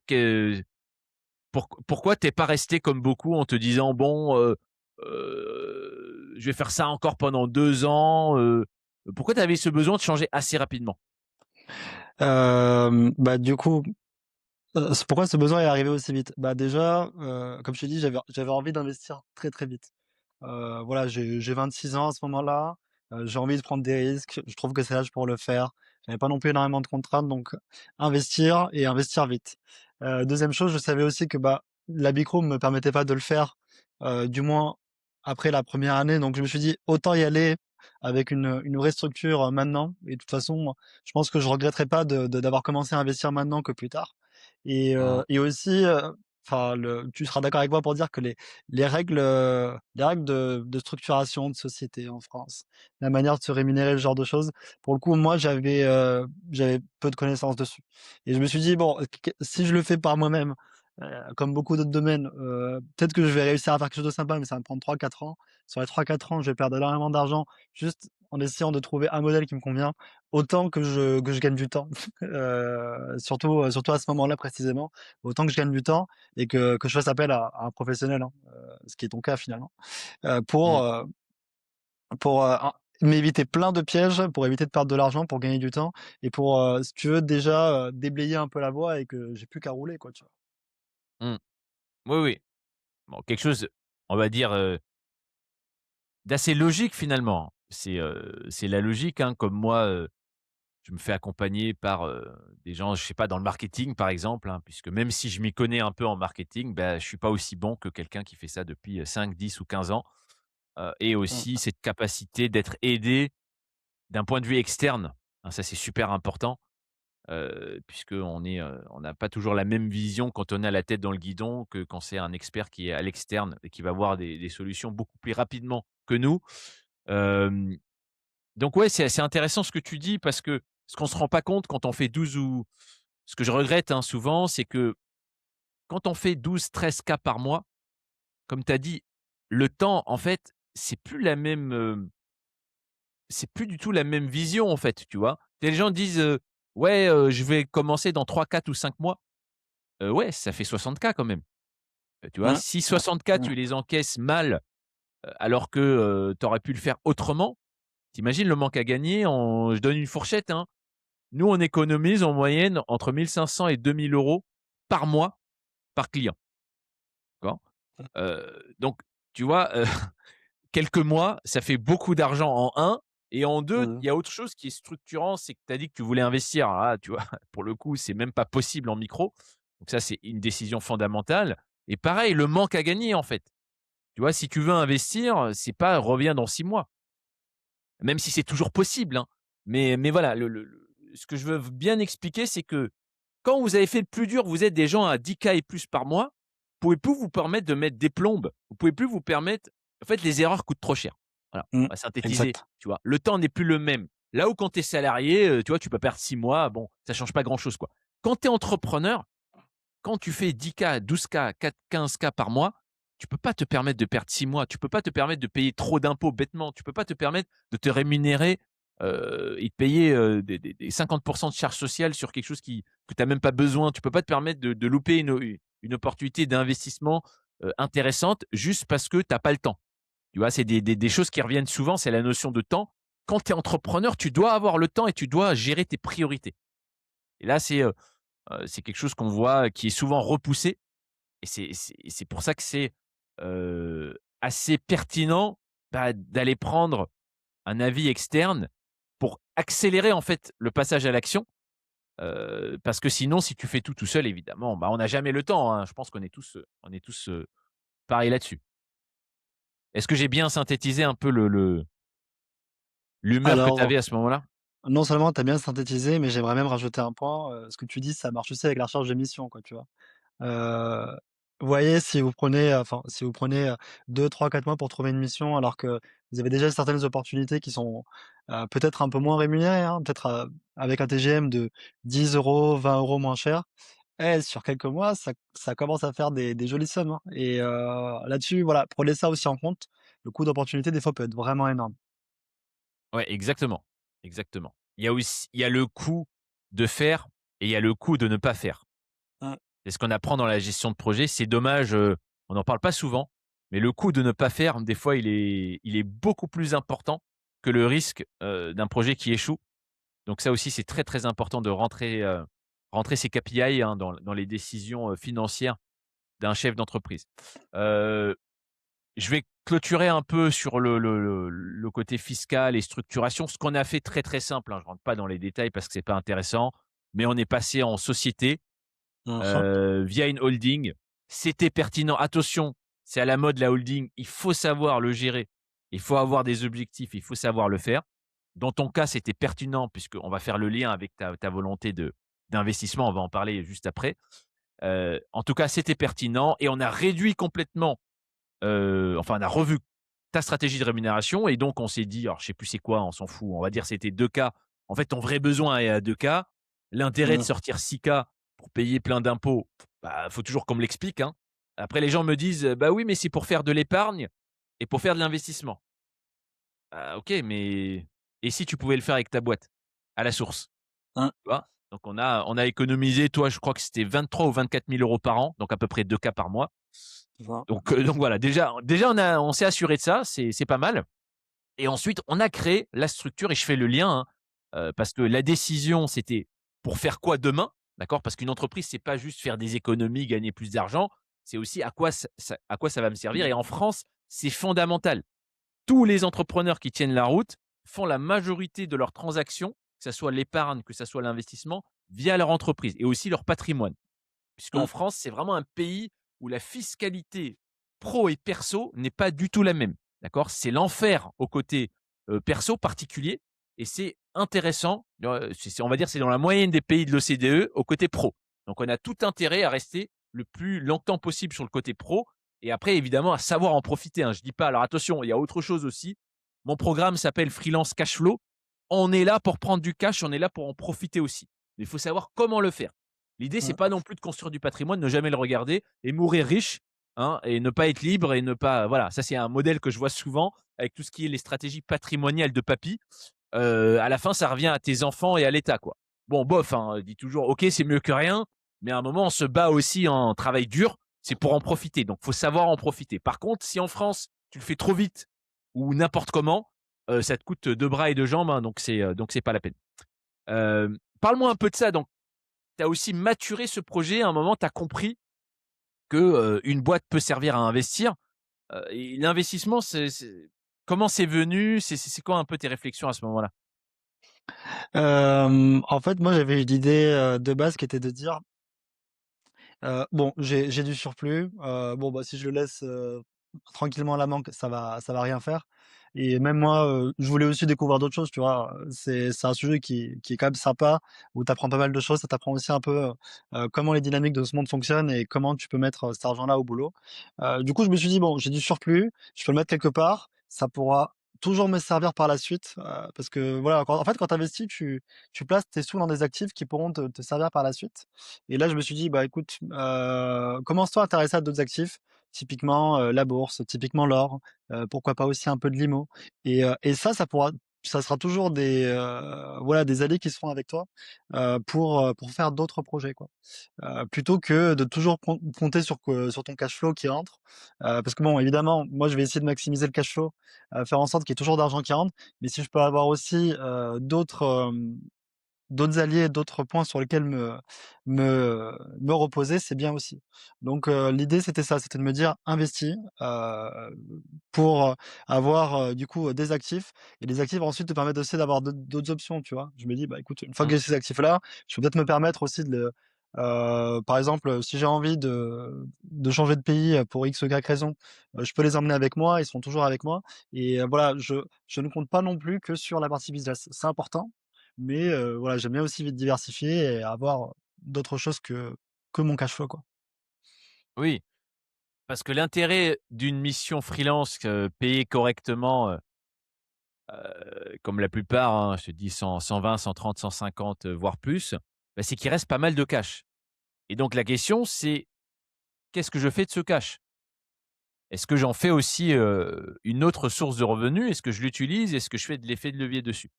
Pourquoi t'es pas resté comme beaucoup en te disant: «Bon, je vais faire ça encore pendant 2 ans», pourquoi tu avais ce besoin de changer assez rapidement? Bah, du coup, c'est pourquoi ce besoin est arrivé aussi vite? Bah, déjà, comme je t'ai dit, j'avais envie d'investir très, très vite. Voilà, j'ai 26 ans à ce moment-là, j'ai envie de prendre des risques, je trouve que c'est l'âge pour le faire. J'avais pas non plus énormément de contraintes, donc investir et investir vite. 2e chose, je savais aussi que, bah, la Bicrome me permettait pas de le faire, du moins après la première année, donc je me suis dit: «Autant y aller avec une vraie structure, maintenant» et de toute façon, je pense que je regretterai pas d'avoir commencé à investir maintenant que plus tard Mmh. et aussi, enfin tu seras d'accord avec moi pour dire que les règles de structuration de société en France, la manière de se rémunérer, ce genre de choses, pour le coup, moi, j'avais peu de connaissances dessus et je me suis dit: «Bon, q si je le fais par moi-même, comme beaucoup d'autres domaines, peut-être que je vais réussir à faire quelque chose de sympa, mais ça va me prendre 3 4 ans. Sur les 3 4 ans, je vais perdre énormément d'argent juste en essayant de trouver un modèle qui me convient, autant que je gagne du temps». Surtout à ce moment-là précisément, autant que je gagne du temps et que je fasse appel à un professionnel, hein, ce qui est ton cas finalement, heu, pour, Mmh. heu, pour m'éviter plein de pièges, pour éviter de perdre de l'argent, pour gagner du temps et pour, si tu veux déjà, déblayer un peu la voie et que j'ai plus qu'à rouler quoi, tu vois? Mmh. Oui, oui. Bon, quelque chose, on va dire, d'assez logique finalement. C'est la logique, hein, comme moi, je me fais accompagner par, des gens, je sais pas, dans le marketing par exemple, hein, puisque même si je m'y connais un peu en marketing, bah, je suis pas aussi bon que quelqu'un qui fait ça depuis, 5, 10 ou 15 ans, et aussi Mmh. cette capacité d'être aidé d'un point de vue externe, hein, ça c'est super important, puisqu'on on n'a pas toujours la même vision quand on a la tête dans le guidon que quand c'est un expert qui est à l'externe et qui va voir des solutions beaucoup plus rapidement que nous. Hem, donc ouais, c'est intéressant ce que tu dis parce que ce qu'on se rend pas compte quand on fait 12 ou ce que je regrette, hein, souvent, c'est que quand on fait 12-13 cas par mois, comme tu as dit, le temps, en fait, c'est plus du tout la même vision, en fait, tu vois? Les gens disent, «Ouais, je vais commencer dans 3, 4 ou 5 mois». Ouais, ça fait 60 cas quand même. Tu vois? Ouais, Si ouais, 60 cas, ouais. tu les encaisses mal, alors que, tu aurais pu le faire autrement, tu imagines le manque à gagner en je donne une fourchette, hein. Nous, on économise en moyenne entre 1 500 et 2 000 € par mois, par client, d'accord? Donc tu vois, quelques mois, ça fait beaucoup d'argent en un et en 2, Mmh. il y a autre chose qui est structurant, c'est que tu as dit que tu voulais investir. Ah, tu vois, pour le coup, c'est même pas possible en micro. Donc ça, c'est une décision fondamentale et pareil, le manque à gagner, en fait. Tu vois, si tu veux investir, c'est pas reviens dans 6 mois, même si c'est toujours possible, hein. Mais voilà, ce que je veux bien expliquer, c'est que quand vous avez fait le plus dur, vous êtes des gens à 10 K et plus par mois, vous pouvez plus vous permettre de mettre des plombes. Vous pouvez plus vous permettre En fait, les erreurs coûtent trop cher. Voilà, Mmh. on va synthétiser, Exact. tu vois? Le temps n'est plus le même. Là où quand tu es salarié, tu vois, tu peux perdre 6 mois, bon, ça change pas grand-chose, quoi. Quand tu es entrepreneur, quand tu fais 10K, 12K, 4 15K par mois, tu peux pas te permettre de perdre 6 mois. Tu peux pas te permettre de payer trop d'impôts bêtement. Tu peux pas te permettre de te rémunérer, et de payer, des 50 de charges sociales sur quelque chose que tu as même pas besoin. Tu peux pas te permettre de louper une opportunité d'investissement, intéressante juste parce que tu as pas le temps. Tu vois? C'est des choses qui reviennent souvent, c'est la notion de temps. Quand tu es entrepreneur, tu dois avoir le temps et tu dois gérer tes priorités. Et là, c'est quelque chose qu'on voit qui est souvent repoussé et c'est pour ça que c'est, assez pertinent, bah, d'aller prendre un avis externe pour accélérer, en fait, le passage à l'action, parce que sinon, si tu fais tout seul, évidemment, bah, on n'a jamais le temps, hein. Je pense qu'on est tous pareils là-dessus. Est-ce que j'ai bien synthétisé un peu le l'humeur que tu Alors, avais à ce moment-là? non seulement tu as bien synthétisé, mais j'aimerais même rajouter un point, ce que tu dis, ça marche aussi avec la recherche de mission, quoi, tu vois? Heu, vous voyez, si vous prenez, enfin, si vous prenez, 2-3-4 mois pour trouver une mission, alors que vous avez déjà certaines opportunités qui sont, peut-être un peu moins rémunérées, hein, peut-être, avec un TGM de 10 €, 20 € moins cher. Sur quelques mois, ça commence à faire des jolies sommes, hein, et là-dessus, voilà, prenez ça aussi en compte. Le coût d'opportunité, des fois, peut être vraiment énorme. Ouais, exactement, exactement. Il y a le coût de faire et il y a le coût de ne pas faire. Mmh. C'est ce qu'on apprend dans la gestion de projet. C'est dommage, on n'en parle pas souvent, mais le coût de ne pas faire, des fois, il est beaucoup plus important que le risque, d'un projet qui échoue. Donc ça aussi, c'est très, très important de rentrer ses KPI, hein, dans les décisions, financières d'un chef d'entreprise. Heu, je vais clôturer un peu sur le côté fiscal et structuration. Ce qu'on a fait très, très simple, hein, je rentre pas dans les détails parce que c'est pas intéressant, mais on est passé en société, Mmh mh. via une holding. C'était pertinent. Attention, c'est à la mode la holding, il faut savoir le gérer, il faut avoir des objectifs, il faut savoir le faire. Dans ton cas, c'était pertinent puisqu'on va faire le lien avec ta volonté d'investissement, on va en parler juste après. En tout cas, c'était pertinent et on a réduit complètement, enfin on a revu ta stratégie de rémunération et donc on s'est dit, alors je sais plus c'est quoi, on s'en fout, on va dire c'était 2K. En fait, ton vrai besoin est à 2K. L'intérêt de Mmh. sortir 6K pour payer plein d'impôts, bah, faut toujours qu'on me l'explique, hein. Après les gens me disent: «Bah oui, mais c'est pour faire de l'épargne et pour faire de l'investissement». Ah OK, mais et si tu pouvais le faire avec ta boîte? À la source, Mmh. tu vois? Donc on a économisé, toi, je crois que c'était 23 ou 24 000 € par an, donc à peu près 2K par mois. C'est ça. Donc voilà, déjà on s'est assuré de ça, c'est pas mal. Et ensuite, on a créé la structure et je fais le lien, hein, parce que la décision, c'était pour faire quoi demain, d'accord? Parce qu'une entreprise, c'est pas juste faire des économies, gagner plus d'argent, c'est aussi à quoi ça va me servir et en France, c'est fondamental. Tous les entrepreneurs qui tiennent la route font la majorité de leurs transactions, que ça soit l'épargne, que ça soit l'investissement, via leur entreprise et aussi leur patrimoine. Puisqu'en Mmh. France, c'est vraiment un pays où la fiscalité pro et perso n'est pas du tout la même, d'accord? C'est l'enfer au côté, perso particulier et c'est intéressant, c'est on va dire, c'est dans la moyenne des pays de l'OCDE au côté pro. Donc on a tout intérêt à rester le plus longtemps possible sur le côté pro et après évidemment à savoir en profiter, hein. Je dis pas alors attention, il y a autre chose aussi. Mon programme s'appelle Freelance Cash Flow. On est là pour prendre du cash, on est là pour en profiter aussi. Mais il faut savoir comment le faire. L'idée, c'est Mmh. pas non plus de construire du patrimoine, ne jamais le regarder et mourir riche, hein, et ne pas être libre et ne pas voilà, ça c'est un modèle que je vois souvent avec tout ce qui est les stratégies patrimoniales de papy. À la fin, ça revient à tes enfants et à l'État, quoi. Bon, bof, hein, dit toujours: «OK, c'est mieux que rien», mais à un moment, on se bat aussi en travail dur, c'est pour en profiter, donc faut savoir en profiter. Par contre, si en France, tu le fais trop vite ou n'importe comment, ça te coûte 2 bras et 2 jambes, hein, donc c'est pas la peine. Parle-moi un peu de ça, donc tu as aussi maturé ce projet, à un moment, tu as compris que, une boîte peut servir à investir, et l'investissement, comment c'est venu? C'est quoi un peu tes réflexions à ce moment-là? En fait, moi, j'avais une idée, de base qui était de dire, bon, j'ai du surplus, bon, bah, si je le laisse, tranquillement à la banque, ça va rien faire. Et même moi, je voulais aussi découvrir d'autres choses, tu vois? C'est un sujet qui est quand même sympa, où tu apprends pas mal de choses. Ça t'apprend aussi un peu, comment les dynamiques de ce monde fonctionnent et comment tu peux mettre, cet argent-là au boulot. Du coup, je me suis dit: «Bon, j'ai du surplus, je peux le mettre quelque part, ça pourra toujours me servir par la suite», parce que voilà, quand en fait, quand tu investis, tu places tes sous dans des actifs qui pourront te servir par la suite. Et là, je me suis dit: «Bah, écoute, commence-toi à t'intéresser à d'autres actifs, typiquement, la bourse, typiquement l'or, pourquoi pas aussi un peu de l'IMO». Et ça sera toujours voilà, des alliés qui seront avec toi, pour faire d'autres projets, quoi. Plutôt que de toujours compter sur ton cash flow qui rentre. Parce que bon, évidemment, moi, je vais essayer de maximiser le cash flow, faire en sorte qu'il y ait toujours d'argent qui rentre. Mais si je peux avoir aussi, d'autres alliés, d'autres points sur lesquels me reposer, c'est bien aussi. Donc l'idée, c'était ça, c'était de me dire: «Investis», pour, avoir, du coup, des actifs, et les actifs ensuite te permettent aussi d'avoir d'autres options, tu vois? Je me dis: «Bah, écoute, une fois que Mmh. j'ai ces actifs-là, je peux peut-être me permettre aussi par exemple, si j'ai envie de changer de pays, pour X ou Y raison, je peux les emmener avec moi, ils seront toujours avec moi. Et voilà, je ne compte pas non plus que sur la partie business. C'est important, mais voilà, j'aime bien aussi vite diversifier et avoir d'autres choses que mon cash flow, quoi. Oui, parce que l'intérêt d'une mission freelance, payée correctement, comme la plupart, hein, je te dis 120, 130, 150, voire plus, bah, c'est qu'il reste pas mal de cash. Et donc la question, c'est: «Qu'est-ce que je fais de ce cash? Est-ce que j'en fais aussi, une autre source de revenus? Est-ce que je l'utilise? Est-ce que je fais de l'effet de levier dessus?»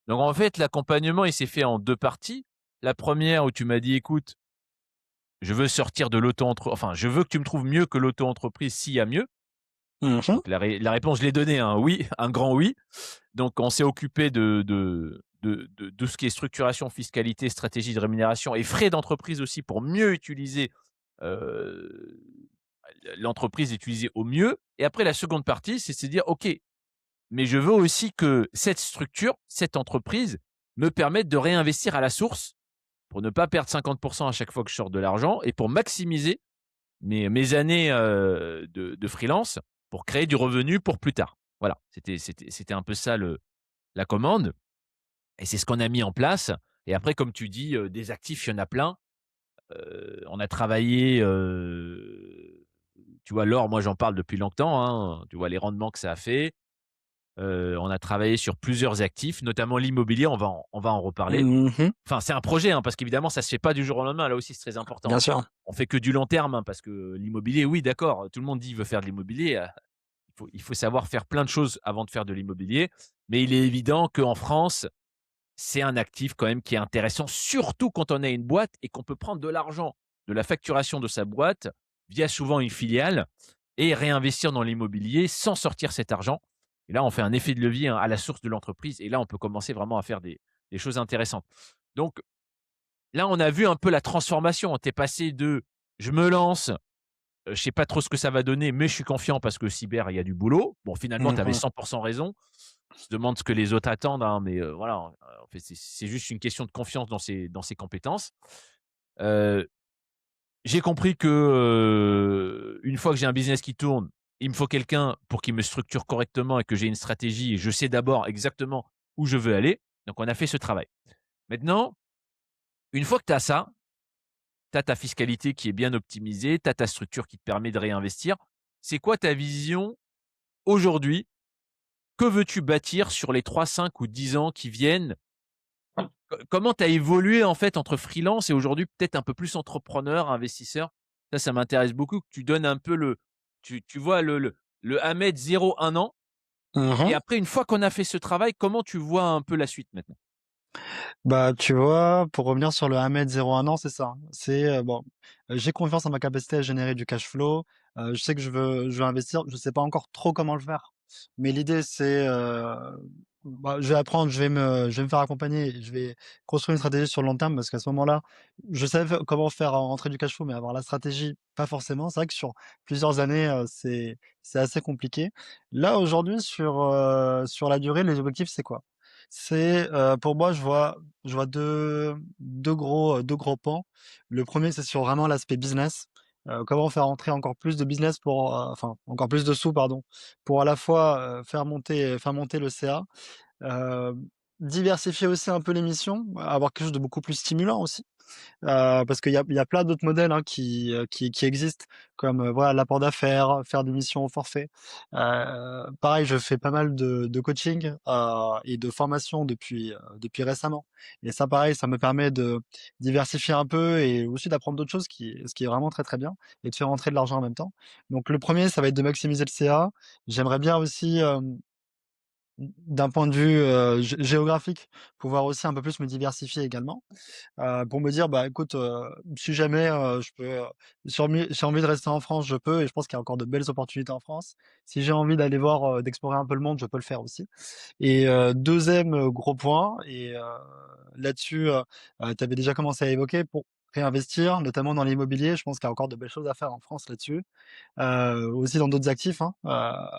Donc en fait, l'accompagnement, il s'est fait en 2 parties. La première où tu m'as dit: «Écoute, je veux sortir de enfin, je veux que tu me trouves mieux que l'auto-entreprise s'il y a mieux». Mmh. Donc la réponse, je l'ai donnée, un oui, un grand oui. Donc on s'est occupé de ce qui est structuration, fiscalité, stratégie de rémunération et frais d'entreprise aussi pour mieux utiliser, heu, l'entreprise utilisée au mieux. Et après la seconde partie, c'est de se dire: «OK, mais je veux aussi que cette structure, cette entreprise me permette de réinvestir à la source pour ne pas perdre 50 à chaque fois que je sors de l'argent et pour maximiser mes années, de freelance pour créer du revenu pour plus tard». Voilà, c'était un peu ça la commande. Et c'est ce qu'on a mis en place. Et après, comme tu dis, des actifs, il y en a plein. On a travaillé, tu vois, l'or, moi, j'en parle depuis longtemps, hein. Tu vois les rendements que ça a fait. On a travaillé sur plusieurs actifs, notamment l'immobilier, on va en reparler. Mmh. Enfin, c'est un projet, hein, parce qu'évidemment, ça se fait pas du jour au lendemain. Là aussi, c'est très important, Bien hein. sûr. On fait que du long terme, hein, parce que l'immobilier, oui, d'accord, tout le monde dit: «Il veut faire de l'immobilier», il faut savoir faire plein de choses avant de faire de l'immobilier. Mais il est évident qu'en France, c'est un actif quand même qui est intéressant, surtout quand on a une boîte et qu'on peut prendre de l'argent de la facturation de sa boîte via souvent une filiale et réinvestir dans l'immobilier sans sortir cet argent. Et là, on fait un effet de levier, hein, à la source de l'entreprise et là, on peut commencer vraiment à faire des choses intéressantes. Donc là, on a vu un peu la transformation. Tu es passé de: «Je me lance, je sais pas trop ce que ça va donner, mais je suis confiant parce que cyber, il y a du boulot». Bon, finalement, tu avais Mmh. 100 raison. On se demande ce que les autres attendent, hein, mais voilà, en fait, c'est juste une question de confiance dans ses compétences. Heu, j'ai compris que, une fois que j'ai un business qui tourne, il me faut quelqu'un pour qu'il me structure correctement et que j'ai une stratégie et je sais d'abord exactement où je veux aller. Donc on a fait ce travail. Maintenant, une fois que tu as ça, tu as ta fiscalité qui est bien optimisée, tu as ta structure qui te permet de réinvestir. C'est quoi ta vision aujourd'hui? Que veux-tu bâtir sur les 3, 5 ou 10 ans qui viennent? Comment tu as évolué en fait entre freelance et aujourd'hui peut-être un peu plus entrepreneur, investisseur? Ça m'intéresse beaucoup que tu donnes un peu tu vois le Ahmed 0-1 an et Mmh. après une fois qu'on a fait ce travail, comment tu vois un peu la suite maintenant? Bah, tu vois, pour revenir sur le 1 m 1 an, c'est ça, hein. C'est, bon, j'ai confiance en ma capacité à générer du cash flow, je sais que je veux investir, je sais pas encore trop comment le faire. Mais l'idée, c'est, bah, je vais apprendre, je vais me faire accompagner et je vais construire une stratégie sur le long terme parce qu'à ce moment-là, je savais comment faire rentrer du cash flow, mais avoir la stratégie, pas forcément. C'est vrai que sur plusieurs années, c'est assez compliqué. Là, aujourd'hui, sur la durée, les objectifs, c'est quoi? C'est, pour moi, je vois deux gros pans. Le premier, c'est sur vraiment l'aspect business. comment faire entrer encore plus de business pour, enfin, encore plus de sous, pardon, pour à la fois, faire monter le CA, diversifier aussi un peu les missions, avoir quelque chose de beaucoup plus stimulant aussi. Parce qu'il y a plein d'autres modèles, hein, qui existent comme, voilà, l'apport d'affaires, faire des missions au forfait. Pareil, je fais pas mal de coaching, et de formation depuis récemment et ça pareil, ça me permet de diversifier un peu et aussi d'apprendre d'autres choses ce qui est vraiment très, très bien et de faire rentrer de l'argent en même temps. Donc le premier, ça va être de maximiser le CA. J'aimerais bien aussi, d'un point de vue, géographique, pouvoir aussi un peu plus me diversifier également. Pour me dire: «Bah, écoute, si jamais, je peux, j'ai envie de rester en France, je peux» et je pense qu'il y a encore de belles opportunités en France. Si j'ai envie d'aller voir, d'explorer un peu le monde, je peux le faire aussi et 2e, gros point et là-dessus, tu avais déjà commencé à évoquer pour réinvestir, notamment dans l'immobilier. Je pense qu'il y a encore de belles choses à faire en France là-dessus. Aussi dans d'autres actifs, hein.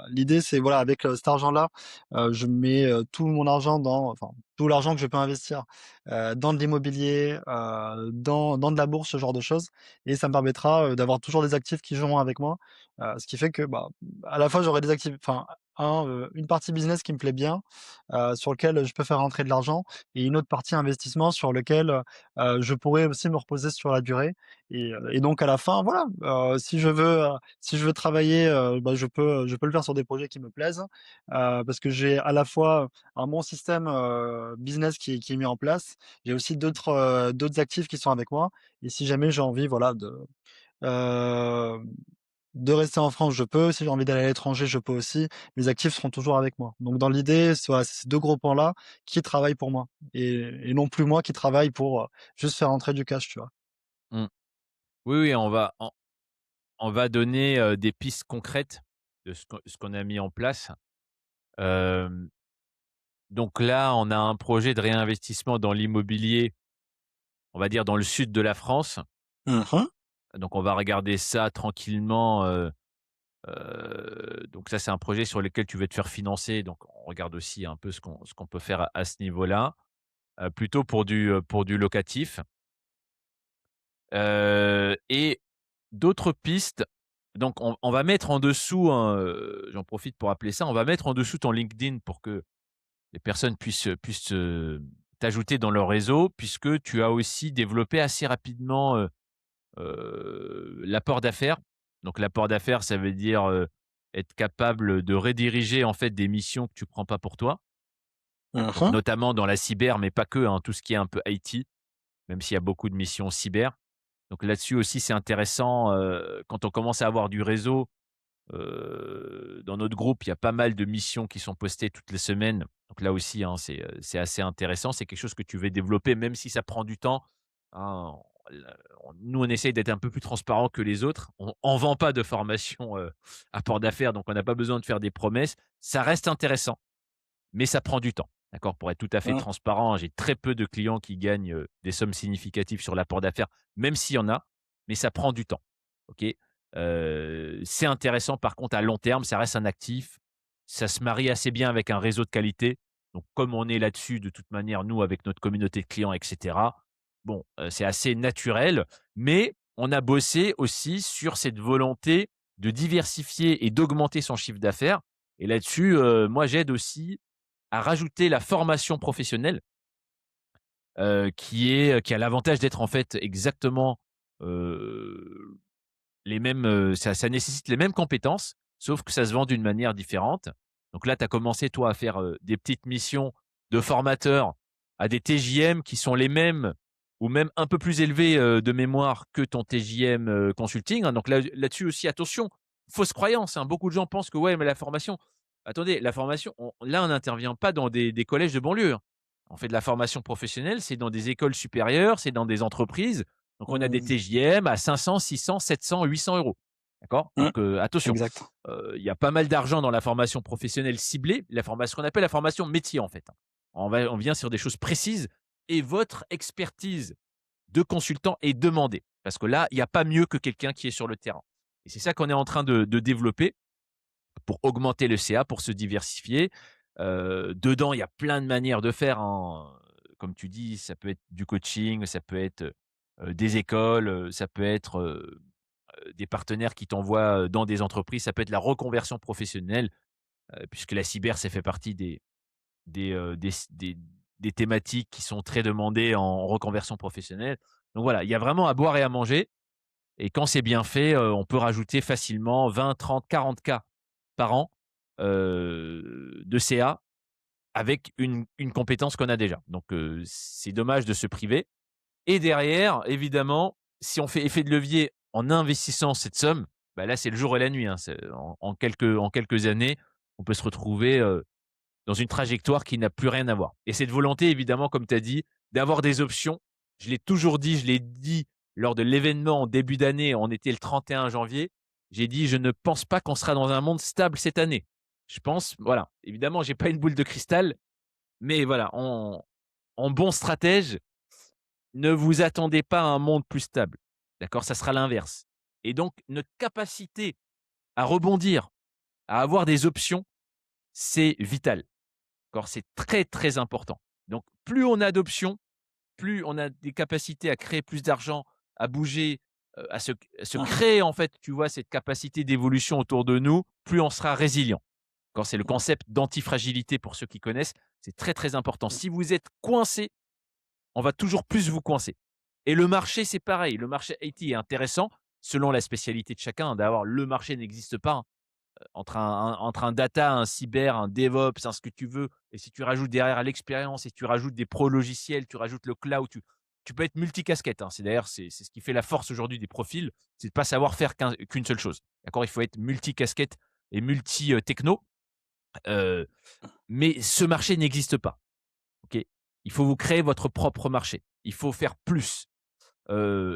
L'idée c'est voilà avec, cet argent-là, je mets, tout mon argent enfin tout l'argent que je peux investir, dans de l'immobilier, dans de la bourse, ce genre de choses et ça me permettra, d'avoir toujours des actifs qui joueront avec moi. Ce qui fait que, bah, à la fois j'aurai des actifs enfin une partie business qui me plaît bien, sur lequel je peux faire rentrer de l'argent et une autre partie investissement sur lequel, je pourrais aussi me reposer sur la durée et donc à la fin voilà, si je veux travailler, bah, je peux le faire sur des projets qui me plaisent, parce que j'ai à la fois un bon système, business qui est mis en place. J'ai aussi d'autres actifs qui sont avec moi et si jamais j'ai envie, voilà, hem, de rester en France, je peux. Si j'ai envie d'aller à l'étranger, je peux aussi. Mes actifs seront toujours avec moi. Donc dans l'idée, c'est voilà, c'est ces 2 gros points-là qui travaillent pour moi et non plus moi qui travaille pour, juste faire entrer du cash, tu vois? Mmh. Oui, oui, on va donner, des pistes concrètes de ce qu'on a mis en place. Hem, donc là, on a un projet de réinvestissement dans l'immobilier, on va dire dans le sud de la France. Mmh mh. Donc on va regarder ça tranquillement, donc ça, c'est un projet sur lequel tu veux te faire financer, donc on regarde aussi un peu ce qu'on peut faire à ce niveau-là, plutôt pour du locatif. Et d'autres pistes, donc on va mettre en dessous, hein, j'en profite pour appeler ça, on va mettre en dessous ton LinkedIn pour que les personnes puissent, t'ajouter dans leur réseau puisque tu as aussi développé assez rapidement, l'apport d'affaires. Donc l'apport d'affaires, ça veut dire, être capable de rediriger en fait des missions que tu prends pas pour toi. Donc Mmh. notamment dans la cyber, mais pas que, hein, tout ce qui est un peu IT, même s'il y a beaucoup de missions cyber. Donc là-dessus aussi, c'est intéressant, quand on commence à avoir du réseau, dans notre groupe, il y a pas mal de missions qui sont postées toutes les semaines. Donc là aussi, hein, c'est assez intéressant. C'est quelque chose que tu veux développer, même si ça prend du temps, hein. Nous, on essaye d'être un peu plus transparent que les autres. On vend pas de formation, apport d'affaires, donc on n'a pas besoin de faire des promesses. Ça reste intéressant. Mais ça prend du temps, d'accord? Pour être tout à fait Mmh. transparent, j'ai très peu de clients qui gagnent, des sommes significatives sur l'apport d'affaires, même s'il y en a, mais ça prend du temps, OK? C'est intéressant par contre à long terme, ça reste un actif, ça se marie assez bien avec un réseau de qualité. Donc comme on est là-dessus de toute manière, nous, avec notre communauté de clients et cetera, bon, c'est assez naturel, mais on a bossé aussi sur cette volonté de diversifier et d'augmenter son chiffre d'affaires et là-dessus, moi j'aide aussi à rajouter la formation professionnelle, qui a l'avantage d'être en fait exactement, heu, les mêmes, ça nécessite les mêmes compétences, sauf que ça se vend d'une manière différente. Donc là, tu as commencé toi à faire, des petites missions de formateur à des TJM qui sont les mêmes ou même un peu plus élevés, de mémoire que ton TJM, consulting, hein. Donc là-dessus aussi attention, fausse croyance, hein. Beaucoup de gens pensent que ouais, mais la formation attendez, la formation, on n'intervient pas dans des collèges de banlieue, hein. On fait de la formation professionnelle, c'est dans des écoles supérieures, c'est dans des entreprises. Donc on a des Mmh. TJM à 500, 600, 700, 800 €. D'accord? Mmh. Donc attention, Exact. il y a pas mal d'argent dans la formation professionnelle ciblée, ce qu'on appelle la formation métier, en fait, hein. On vient sur des choses précises et votre expertise de consultant est demandée. Parce que là, il y a pas mieux que quelqu'un qui est sur le terrain et c'est ça qu'on est en train de développer pour augmenter le CA, pour se diversifier. Dedans, il y a plein de manières de faire, hein. Comme tu dis, ça peut être du coaching, ça peut être, des écoles, ça peut être, des partenaires qui t'envoient, dans des entreprises. Ça peut être la reconversion professionnelle, puisque la cyber, ça fait partie des thématiques qui sont très demandées en reconversion professionnelle. Donc voilà, il y a vraiment à boire et à manger et quand c'est bien fait, on peut rajouter facilement 20, 30, 40 K par an, de CA avec une compétence qu'on a déjà. Donc c'est dommage de se priver et derrière, évidemment, si on fait effet de levier en investissant cette somme, bah, là, c'est le jour et la nuit, hein. C'est en quelques années, on peut se retrouver, dans une trajectoire qui n'a plus rien à voir. Et cette volonté, évidemment, comme tu as dit, d'avoir des options. Je l'ai toujours dit, je l'ai dit lors de l'événement en début d'année, on était le 31 janvier. J'ai dit: «Je ne pense pas qu'on sera dans un monde stable cette année». Je pense voilà, évidemment, j'ai pas une boule de cristal, mais voilà, en bon stratège, ne vous attendez pas à un monde plus stable. D'accord? Ça sera l'inverse. Et donc notre capacité à rebondir, à avoir des options, c'est vital. D'accord? C'est très, très important. Donc plus on a d'options, plus on a des capacités à créer plus d'argent, à bouger, à se créer en fait, tu vois, cette capacité d'évolution autour de nous, plus on sera résilient. D'accord? C'est le concept d'antifragilité pour ceux qui connaissent, c'est très, très important. Si vous êtes coincé, on va toujours plus vous coincer. Et le marché, c'est pareil. Le marché IT est intéressant selon la spécialité de chacun. D'avoir le marché n'existe pas, hein. Entre un data, un cyber, un DevOps, un ce que tu veux, et si tu rajoutes derrière l'expérience et tu rajoutes des pros logiciels, tu rajoutes le cloud, tu peux être multicasquette, hein. C'est ce qui fait la force aujourd'hui des profils, c'est de pas savoir faire qu'une seule chose. D'accord? Il faut être multicasquette et multi, techno, heu, mais ce marché n'existe pas. OK? Il faut vous créer votre propre marché. Il faut faire plus.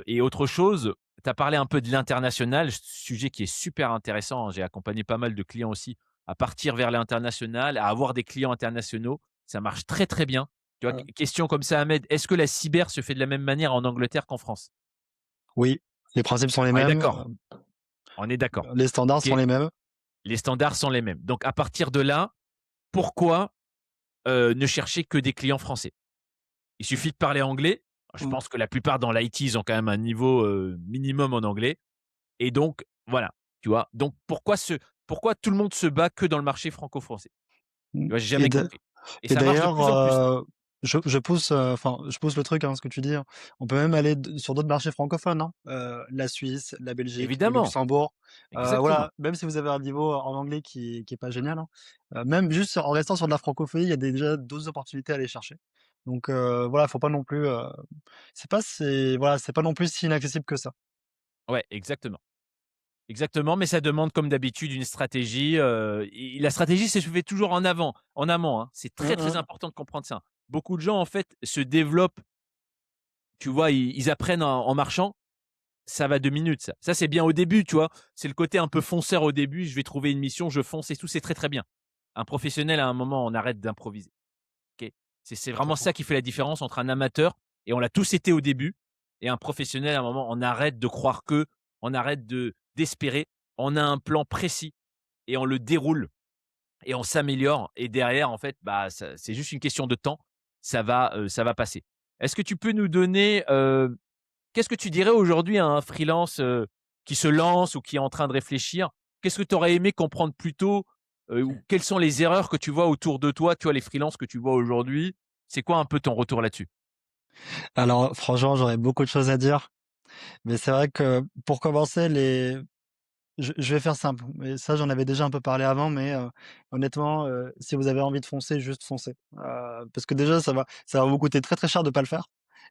Et autre chose, tu as parlé un peu de l'international, sujet qui est super intéressant, hein. J'ai accompagné pas mal de clients aussi à partir vers l'international, à avoir des clients internationaux. Ça marche très, très bien. Tu vois? Question comme ça, Ahmed, est-ce que la cyber se fait de la même manière en Angleterre qu'en France? Oui, les principes sont les On est mêmes, d'accord, on est d'accord. les standards OK, sont les mêmes. les standards sont les mêmes. Donc à partir de là, pourquoi, ne chercher que des clients français? Il suffit de parler anglais. Je Mmh. pense que la plupart dans l'IT, ils ont quand même un niveau, minimum en anglais. Et donc, voilà, tu vois? Donc pourquoi tout le monde se bat que dans le marché franco-français? Mmh Tu vois? J'ai et jamais de compris et et ça marche de d'ailleurs, plus en plus, hein. je pousse, enfin, je pousse le truc, hein, ce que tu dis, hein. On peut même aller sur d'autres marchés francophones, hein, la Suisse, la Belgique, le Évidemment, Luxembourg. exactement. Voilà, même si vous avez un niveau en anglais qui est pas génial, hein, même juste en restant sur de la francophonie, il y a déjà d'autres opportunités à aller chercher. Donc voilà, faut pas non plus, c'est pas non plus si inaccessible que ça. Ouais, exactement. Exactement, mais ça demande comme d'habitude une stratégie, et la stratégie, c'est se fait toujours en avant, en amont, hein. C'est très, Mmh très mh. important de comprendre ça. Beaucoup de gens, en fait, se développent, tu vois? Ils apprennent en marchant. Ça va 2 minutes ça. Ça, c'est bien au début, tu vois? C'est le côté un peu fonceur au début, je vais trouver une mission, je fonce et tout, c'est très, très bien. Un professionnel, à un moment, on arrête d'improviser, OK? C'est vraiment ça qui fait la différence entre un amateur, et on l'a tous été au début, et un professionnel, à un moment, on arrête de croire que, on arrête d'espérer. On a un plan précis et on le déroule et on s'améliore, et derrière, en fait, bah, ça c'est juste une question de temps. Ça va passer. Est-ce que tu peux nous donner, qu'est-ce que tu dirais aujourd'hui à un freelance, qui se lance ou qui est en train de réfléchir? Qu'est-ce que tu aurais aimé comprendre plus tôt? Ou quelles sont les erreurs que tu vois autour de toi? Tu vois, les freelances que tu vois aujourd'hui, c'est quoi un peu ton retour là-dessus? Alors franchement, j'aurais beaucoup de choses à dire, mais c'est vrai que pour commencer, je vais faire simple, mais ça, j'en avais déjà un peu parlé avant, mais honnêtement, si vous avez envie de foncer, juste foncez. Parce que déjà, ça va vous coûter très, très cher de pas le faire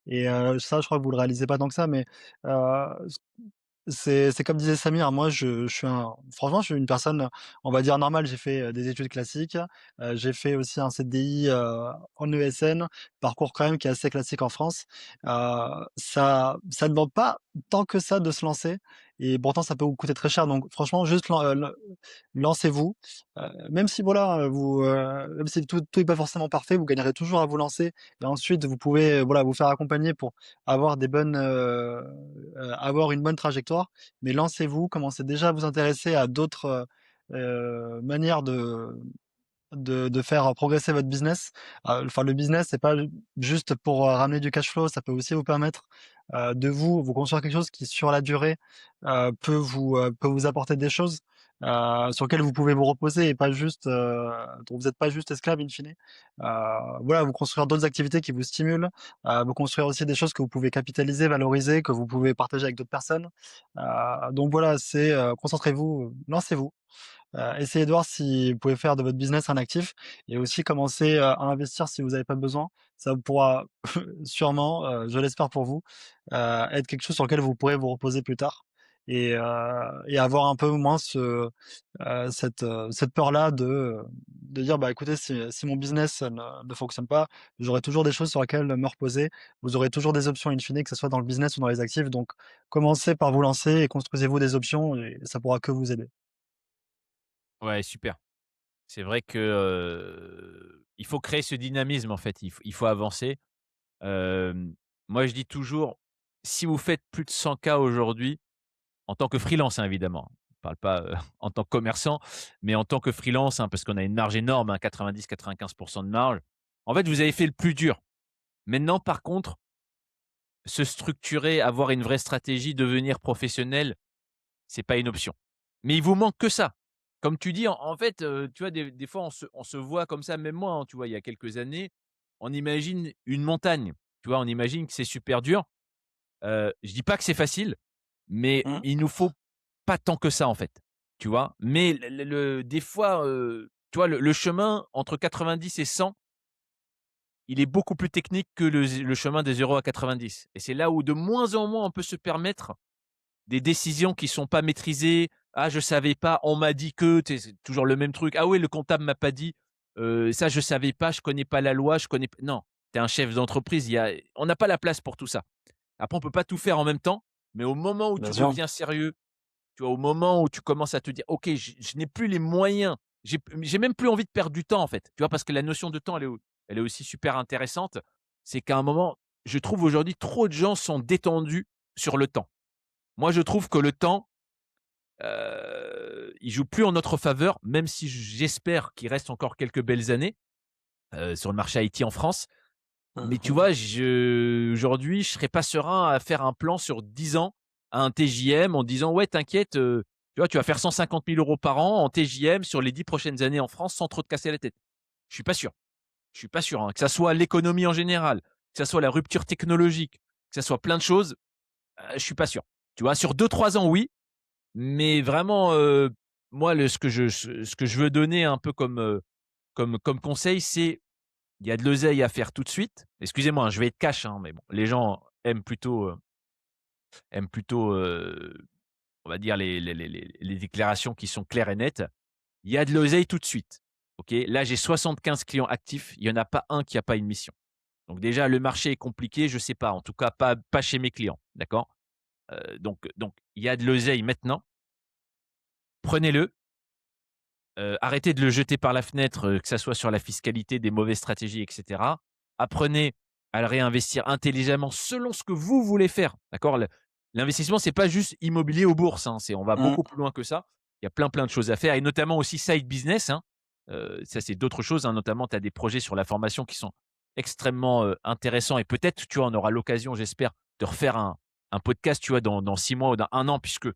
et ça, je crois que vous le réalisez pas tant que ça, mais heu, c'est comme disait Samir, moi je suis un franchement, je suis une personne, on va dire normale. J'ai fait, des études classiques, j'ai fait aussi un CDI, en ESN, parcours quand même qui est assez classique en France. Ça demande pas tant que ça de se lancer et pourtant ça peut vous coûter très cher, donc franchement juste lancez-vous, même si voilà, même si tout est pas forcément parfait, vous gagnerez toujours à vous lancer et ensuite vous pouvez, voilà, vous faire accompagner pour avoir avoir une bonne trajectoire. Mais lancez-vous, commencez déjà à vous intéresser à d'autres, manières de faire progresser votre business. Enfin, le business, c'est pas juste pour ramener du cash flow, ça peut aussi vous permettre de vous construire quelque chose qui, sur la durée, peut vous apporter des choses sur lesquelles vous pouvez vous reposer et pas juste, dont vous n'êtes pas juste esclave in fine. Voilà, vous construire d'autres activités qui vous stimulent, vous construire aussi des choses que vous pouvez capitaliser, valoriser, que vous pouvez partager avec d'autres personnes. Donc voilà, c'est concentrez-vous, lancez-vous. Essayez de voir si vous pouvez faire de votre business un actif et aussi commencer, à investir si vous n'avez pas besoin. Ça pourra sûrement, je l'espère pour vous, être quelque chose sur lequel vous pourrez vous reposer plus tard et avoir un peu moins cette peur-là de dire: «Bah, écoutez, si mon business ne fonctionne pas, j'aurai toujours des choses sur lesquelles me reposer». Vous aurez toujours des options in fine, que ce soit dans le business ou dans les actifs, donc commencez par vous lancer et construisez-vous des options et ça pourra que vous aider. Ouais, super. C'est vrai que, il faut créer ce dynamisme, en fait. Il faut avancer. Hem, Moi, je dis toujours, si vous faites plus de 100 K aujourd'hui, en tant que freelance, hein, évidemment. On parle pas, en tant que commerçant, mais en tant que freelance, hein, parce qu'on a une marge énorme, hein, 90-95 de marge. En fait, vous avez fait le plus dur. Maintenant, par contre, se structurer, avoir une vraie stratégie, devenir professionnel, c'est pas une option. Mais il vous manque que ça. Comme tu dis, en fait, tu vois, des fois, on se voit comme ça, même moi, hein, tu vois, il y a quelques années, on imagine une montagne, tu vois? On imagine que c'est super dur. Je dis pas que c'est facile, mais Mmh. il nous faut pas tant que ça, en fait, tu vois? Mais des fois, tu vois, le chemin entre 90 et 100, il est beaucoup plus technique que le chemin des 0 à 90 et c'est là où de moins en moins on peut se permettre des décisions qui sont pas maîtrisées. «Ah, je savais pas, on m'a dit que», tu sais, c'est toujours le même truc. «Ah oui, le comptable m'a pas dit, ça je savais pas, je connais pas la loi, je connais p» non, tu es un chef d'entreprise, on n'a pas la place pour tout ça. Après on peut pas tout faire en même temps, mais au moment où Bien tu sûr. deviens sérieux, tu vois, au moment où tu commences à te dire: «OK, je n'ai plus les moyens, j'ai même plus envie de perdre du temps, en fait». Tu vois? Parce que la notion de temps, elle est aussi super intéressante. C'est qu'à un moment, je trouve aujourd'hui trop de gens sont détendus sur le temps. Moi, je trouve que le temps, il joue plus en notre faveur, même si j'espère qu'il reste encore quelques belles années, sur le marché IT en France. Mais tu Mmh. vois, aujourd'hui, je serais pas serein à faire un plan sur 10 ans à un TJM en disant: «Ouais, t'inquiète, tu vois, tu vas faire 150 000 € par an en TJM sur les 10 prochaines années en France sans trop te casser la tête». Je suis pas sûr. Je suis pas sûr, hein, que ça soit l'économie en général, que ça soit la rupture technologique, que ça soit plein de choses, je suis pas sûr. Tu vois, sur 2-3 ans, oui, mais vraiment, moi, ce que je veux donner un peu comme conseil, c'est il y a de l'oseille à faire tout de suite. Excusez-moi, hein, je vais être cash, hein, mais bon, les gens aiment plutôt, on va dire les déclarations qui sont claires et nettes. Il y a de l'oseille tout de suite, OK? Là, j'ai 75 clients actifs, il y en a pas un qui a pas une mission. Donc déjà, le marché est compliqué, je sais pas, en tout cas pas chez mes clients, d'accord? Donc il y a de l'oseille maintenant, prenez-le. Arrêtez de le jeter par la fenêtre, que ça soit sur la fiscalité, des mauvaises stratégies et cetera. Apprenez à le réinvestir intelligemment selon ce que vous voulez faire, d'accord? L'investissement, c'est pas juste immobilier ou bourse, hein, on va Mmh. beaucoup plus loin que ça. Il y a plein, plein de choses à faire et notamment aussi side business, hein. Ça, c'est d'autres choses, hein, notamment tu as des projets sur la formation qui sont extrêmement, intéressants et peut-être, tu vois, on aura l'occasion, j'espère, de refaire un podcast, tu vois, dans 6 mois ou dans 1 an puisque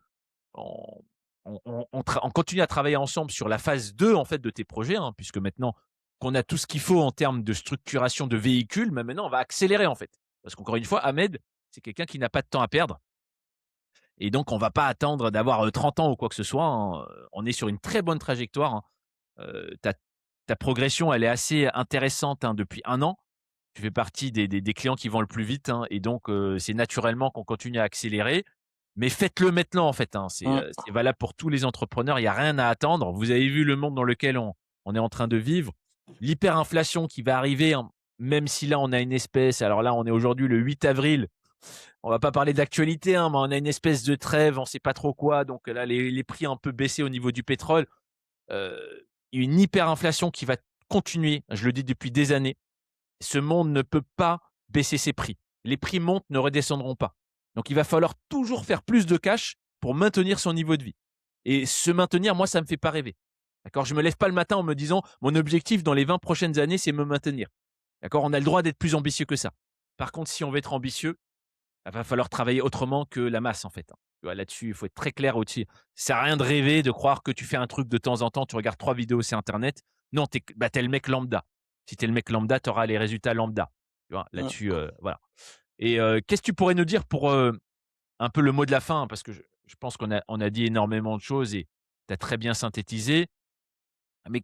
on on continue à travailler ensemble sur la phase 2 en fait de tes projets, hein, puisque maintenant qu'on a tout ce qu'il faut en termes de structuration de véhicules, mais maintenant on va accélérer en fait. Parce qu'encore une fois, Ahmed, c'est quelqu'un qui n'a pas de temps à perdre et donc on va pas attendre d'avoir, 30 ans ou quoi que ce soit, hein, on est sur une très bonne trajectoire, hein. Ta progression, elle est assez intéressante, hein, depuis 1 an. Tu fais partie des clients qui vont le plus vite, hein, et donc c'est naturellement qu'on continue à accélérer. Mais faites-le maintenant, en fait, hein. Mmh. C'est valable pour tous les entrepreneurs. Il y a rien à attendre. Vous avez vu le monde dans lequel on est en train de vivre. L'hyperinflation qui va arriver, hein, même si là, on a une espèce alors là, on est aujourd'hui le 8 avril. On va pas parler d'actualité, hein, mais on a une espèce de trêve, on sait pas trop quoi. Donc là, les prix ont un peu baissé au niveau du pétrole. Une hyperinflation qui va continuer. Je le dis depuis des années. Ce monde ne peut pas baisser ses prix. Les prix montent, ne redescendront pas. Donc il va falloir toujours faire plus de cash pour maintenir son niveau de vie. Et se maintenir, moi, ça me fait pas rêver. D'accord? Je me lève pas le matin en me disant: «Mon objectif dans les 20 prochaines années, c'est me maintenir». D'accord? On a le droit d'être plus ambitieux que ça. Par contre, si on veut être ambitieux, il va falloir travailler autrement que la masse, en fait, hein. Tu vois, là-dessus, il faut être très clair au-dessus. Ça sert à rien de rêver, de croire que tu fais un truc de temps en temps, tu regardes 3 vidéos sur internet. Non, tu es le mec lambda. Si tu es le mec lambda, tu auras les résultats lambda. Tu vois? Mmh. Là-dessus, voilà. Et qu'est-ce que tu pourrais nous dire pour, un peu le mot de la fin? Parce que je pense qu'on a dit énormément de choses et tu as très bien synthétisé. Mais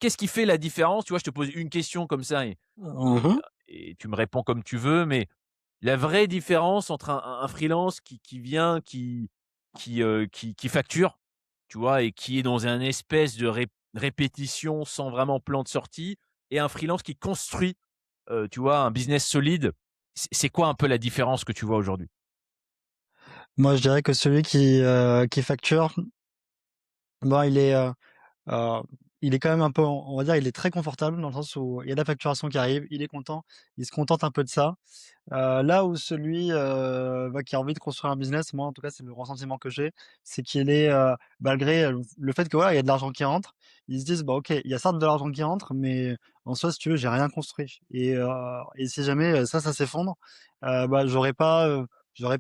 qu'est-ce qui fait la différence? Tu vois, je te pose une question comme ça Mmh et mh. et tu me réponds comme tu veux, mais la vraie différence entre un freelance qui vient, qui facture, tu vois? Et qui est dans un espèce de répétition sans vraiment plan de sortie et un freelance qui construit, tu vois, un business solide. C'est quoi un peu la différence que tu vois aujourd'hui? Moi, je dirais que celui qui facture, bon, Heu, il est quand même un peu on va dire, il est très confortable dans le sens où il y a de la facturation qui arrive, il est content, il se contente un peu de ça. Là où celui, bah, qui a envie de construire un business, moi en tout cas, c'est le ressentiment que j'ai, c'est qu'il est, malgré, le fait que voilà, il y a de l'argent qui rentre, ils se disent: «Bah, OK, il y a certes de l'argent qui rentre, mais en soi, si tu veux, j'ai rien construit et si jamais, ça s'effondre, bah, j'aurais pas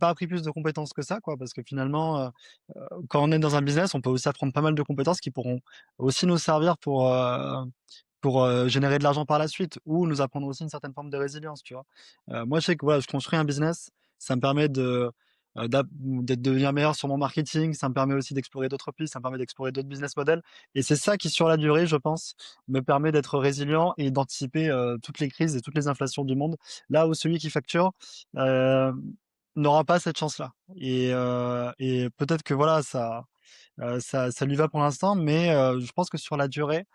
appris plus de compétences que ça, quoi». Parce que finalement, quand on est dans un business, on peut aussi apprendre pas mal de compétences qui pourront aussi nous servir pour générer de l'argent par la suite ou nous apprendre aussi une certaine forme de résilience, tu vois? Moi, je sais que voilà, je construis un business, ça me permet de devenir meilleur sur mon marketing, ça me permet aussi d'explorer d'autres pistes, ça me permet d'explorer d'autres business models et c'est ça qui, sur la durée, je pense, me permet d'être résilient et d'anticiper, toutes les crises et toutes les inflations du monde. Là où celui qui facture, heu, n'aura pas cette chance-là et peut-être que voilà, ça lui va pour l'instant, mais je pense que sur la durée,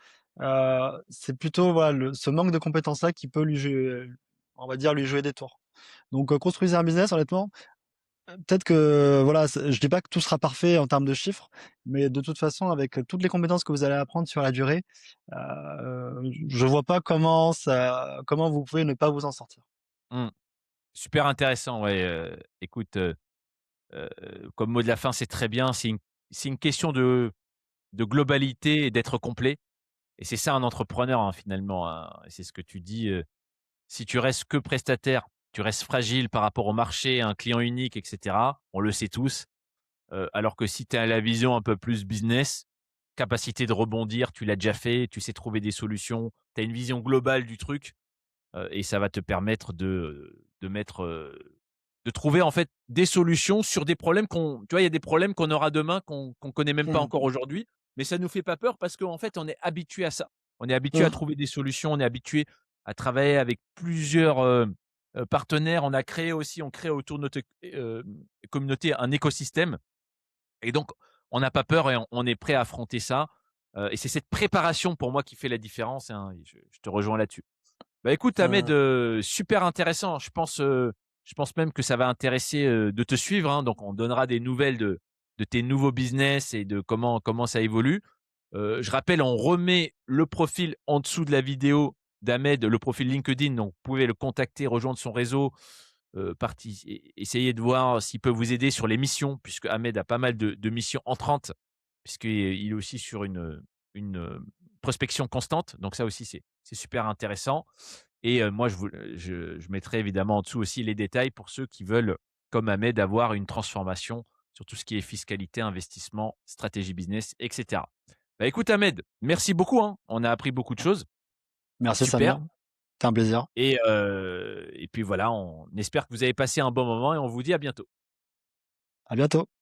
c'est plutôt voilà ce manque de compétences-là qui peut lui jouer, on va dire lui jouer des tours. Donc construisez un business honnêtement, peut-être que voilà, je dis pas que tout sera parfait en termes de chiffres, mais de toute façon avec toutes les compétences que vous allez apprendre sur la durée, je vois pas comment vous pouvez ne pas vous en sortir. Mmh. Super intéressant, ouais, écoute, comme mot de la fin, c'est très bien. C'est une question de globalité et d'être complet et c'est ça un entrepreneur, hein, finalement, hein, et c'est ce que tu dis, si tu restes que prestataire, tu restes fragile par rapport au marché, à un client unique et cetera. On le sait tous, alors que si tu as la vision un peu plus business, capacité de rebondir, tu l'as déjà fait, tu sais trouver des solutions, tu as une vision globale du truc. Et ça va te permettre de mettre, de trouver en fait des solutions sur des problèmes tu vois, il y a des problèmes qu'on aura demain qu'on connaît même pas Mmh. encore aujourd'hui, mais ça nous fait pas peur parce qu'en fait, on est habitué à ça. On est habitué à Mmh. trouver des solutions, on est habitué à travailler avec plusieurs, partenaires. On crée autour de notre communauté un écosystème et donc on n'a pas peur et on est prêt à affronter ça, et c'est cette préparation pour moi qui fait la différence, hein, et je te rejoins là-dessus. Bah, écoute Ahmed, Heu, super intéressant. Je pense même que ça va intéresser, de te suivre, hein, donc on donnera des nouvelles de tes nouveaux business et de comment ça évolue. Je rappelle, on remet le profil en dessous de la vidéo d'Ahmed, le profil LinkedIn, donc vous pouvez le contacter, rejoindre son réseau, essayer de voir s'il peut vous aider sur les missions, puisque Ahmed a pas mal de missions entrantes, puisqu'il est aussi sur une prospection constante, donc ça aussi c'est super intéressant. Et moi je mettrai évidemment en dessous aussi les détails pour ceux qui veulent, comme Ahmed, avoir une transformation sur tout ce qui est fiscalité, investissement, stratégie business et cetera. Bah, écoute Ahmed, merci beaucoup, hein. On a appris beaucoup de choses. Merci Super. Samir, c'était un plaisir. Et puis voilà, on espère que vous avez passé un bon moment et on vous dit à bientôt. À bientôt.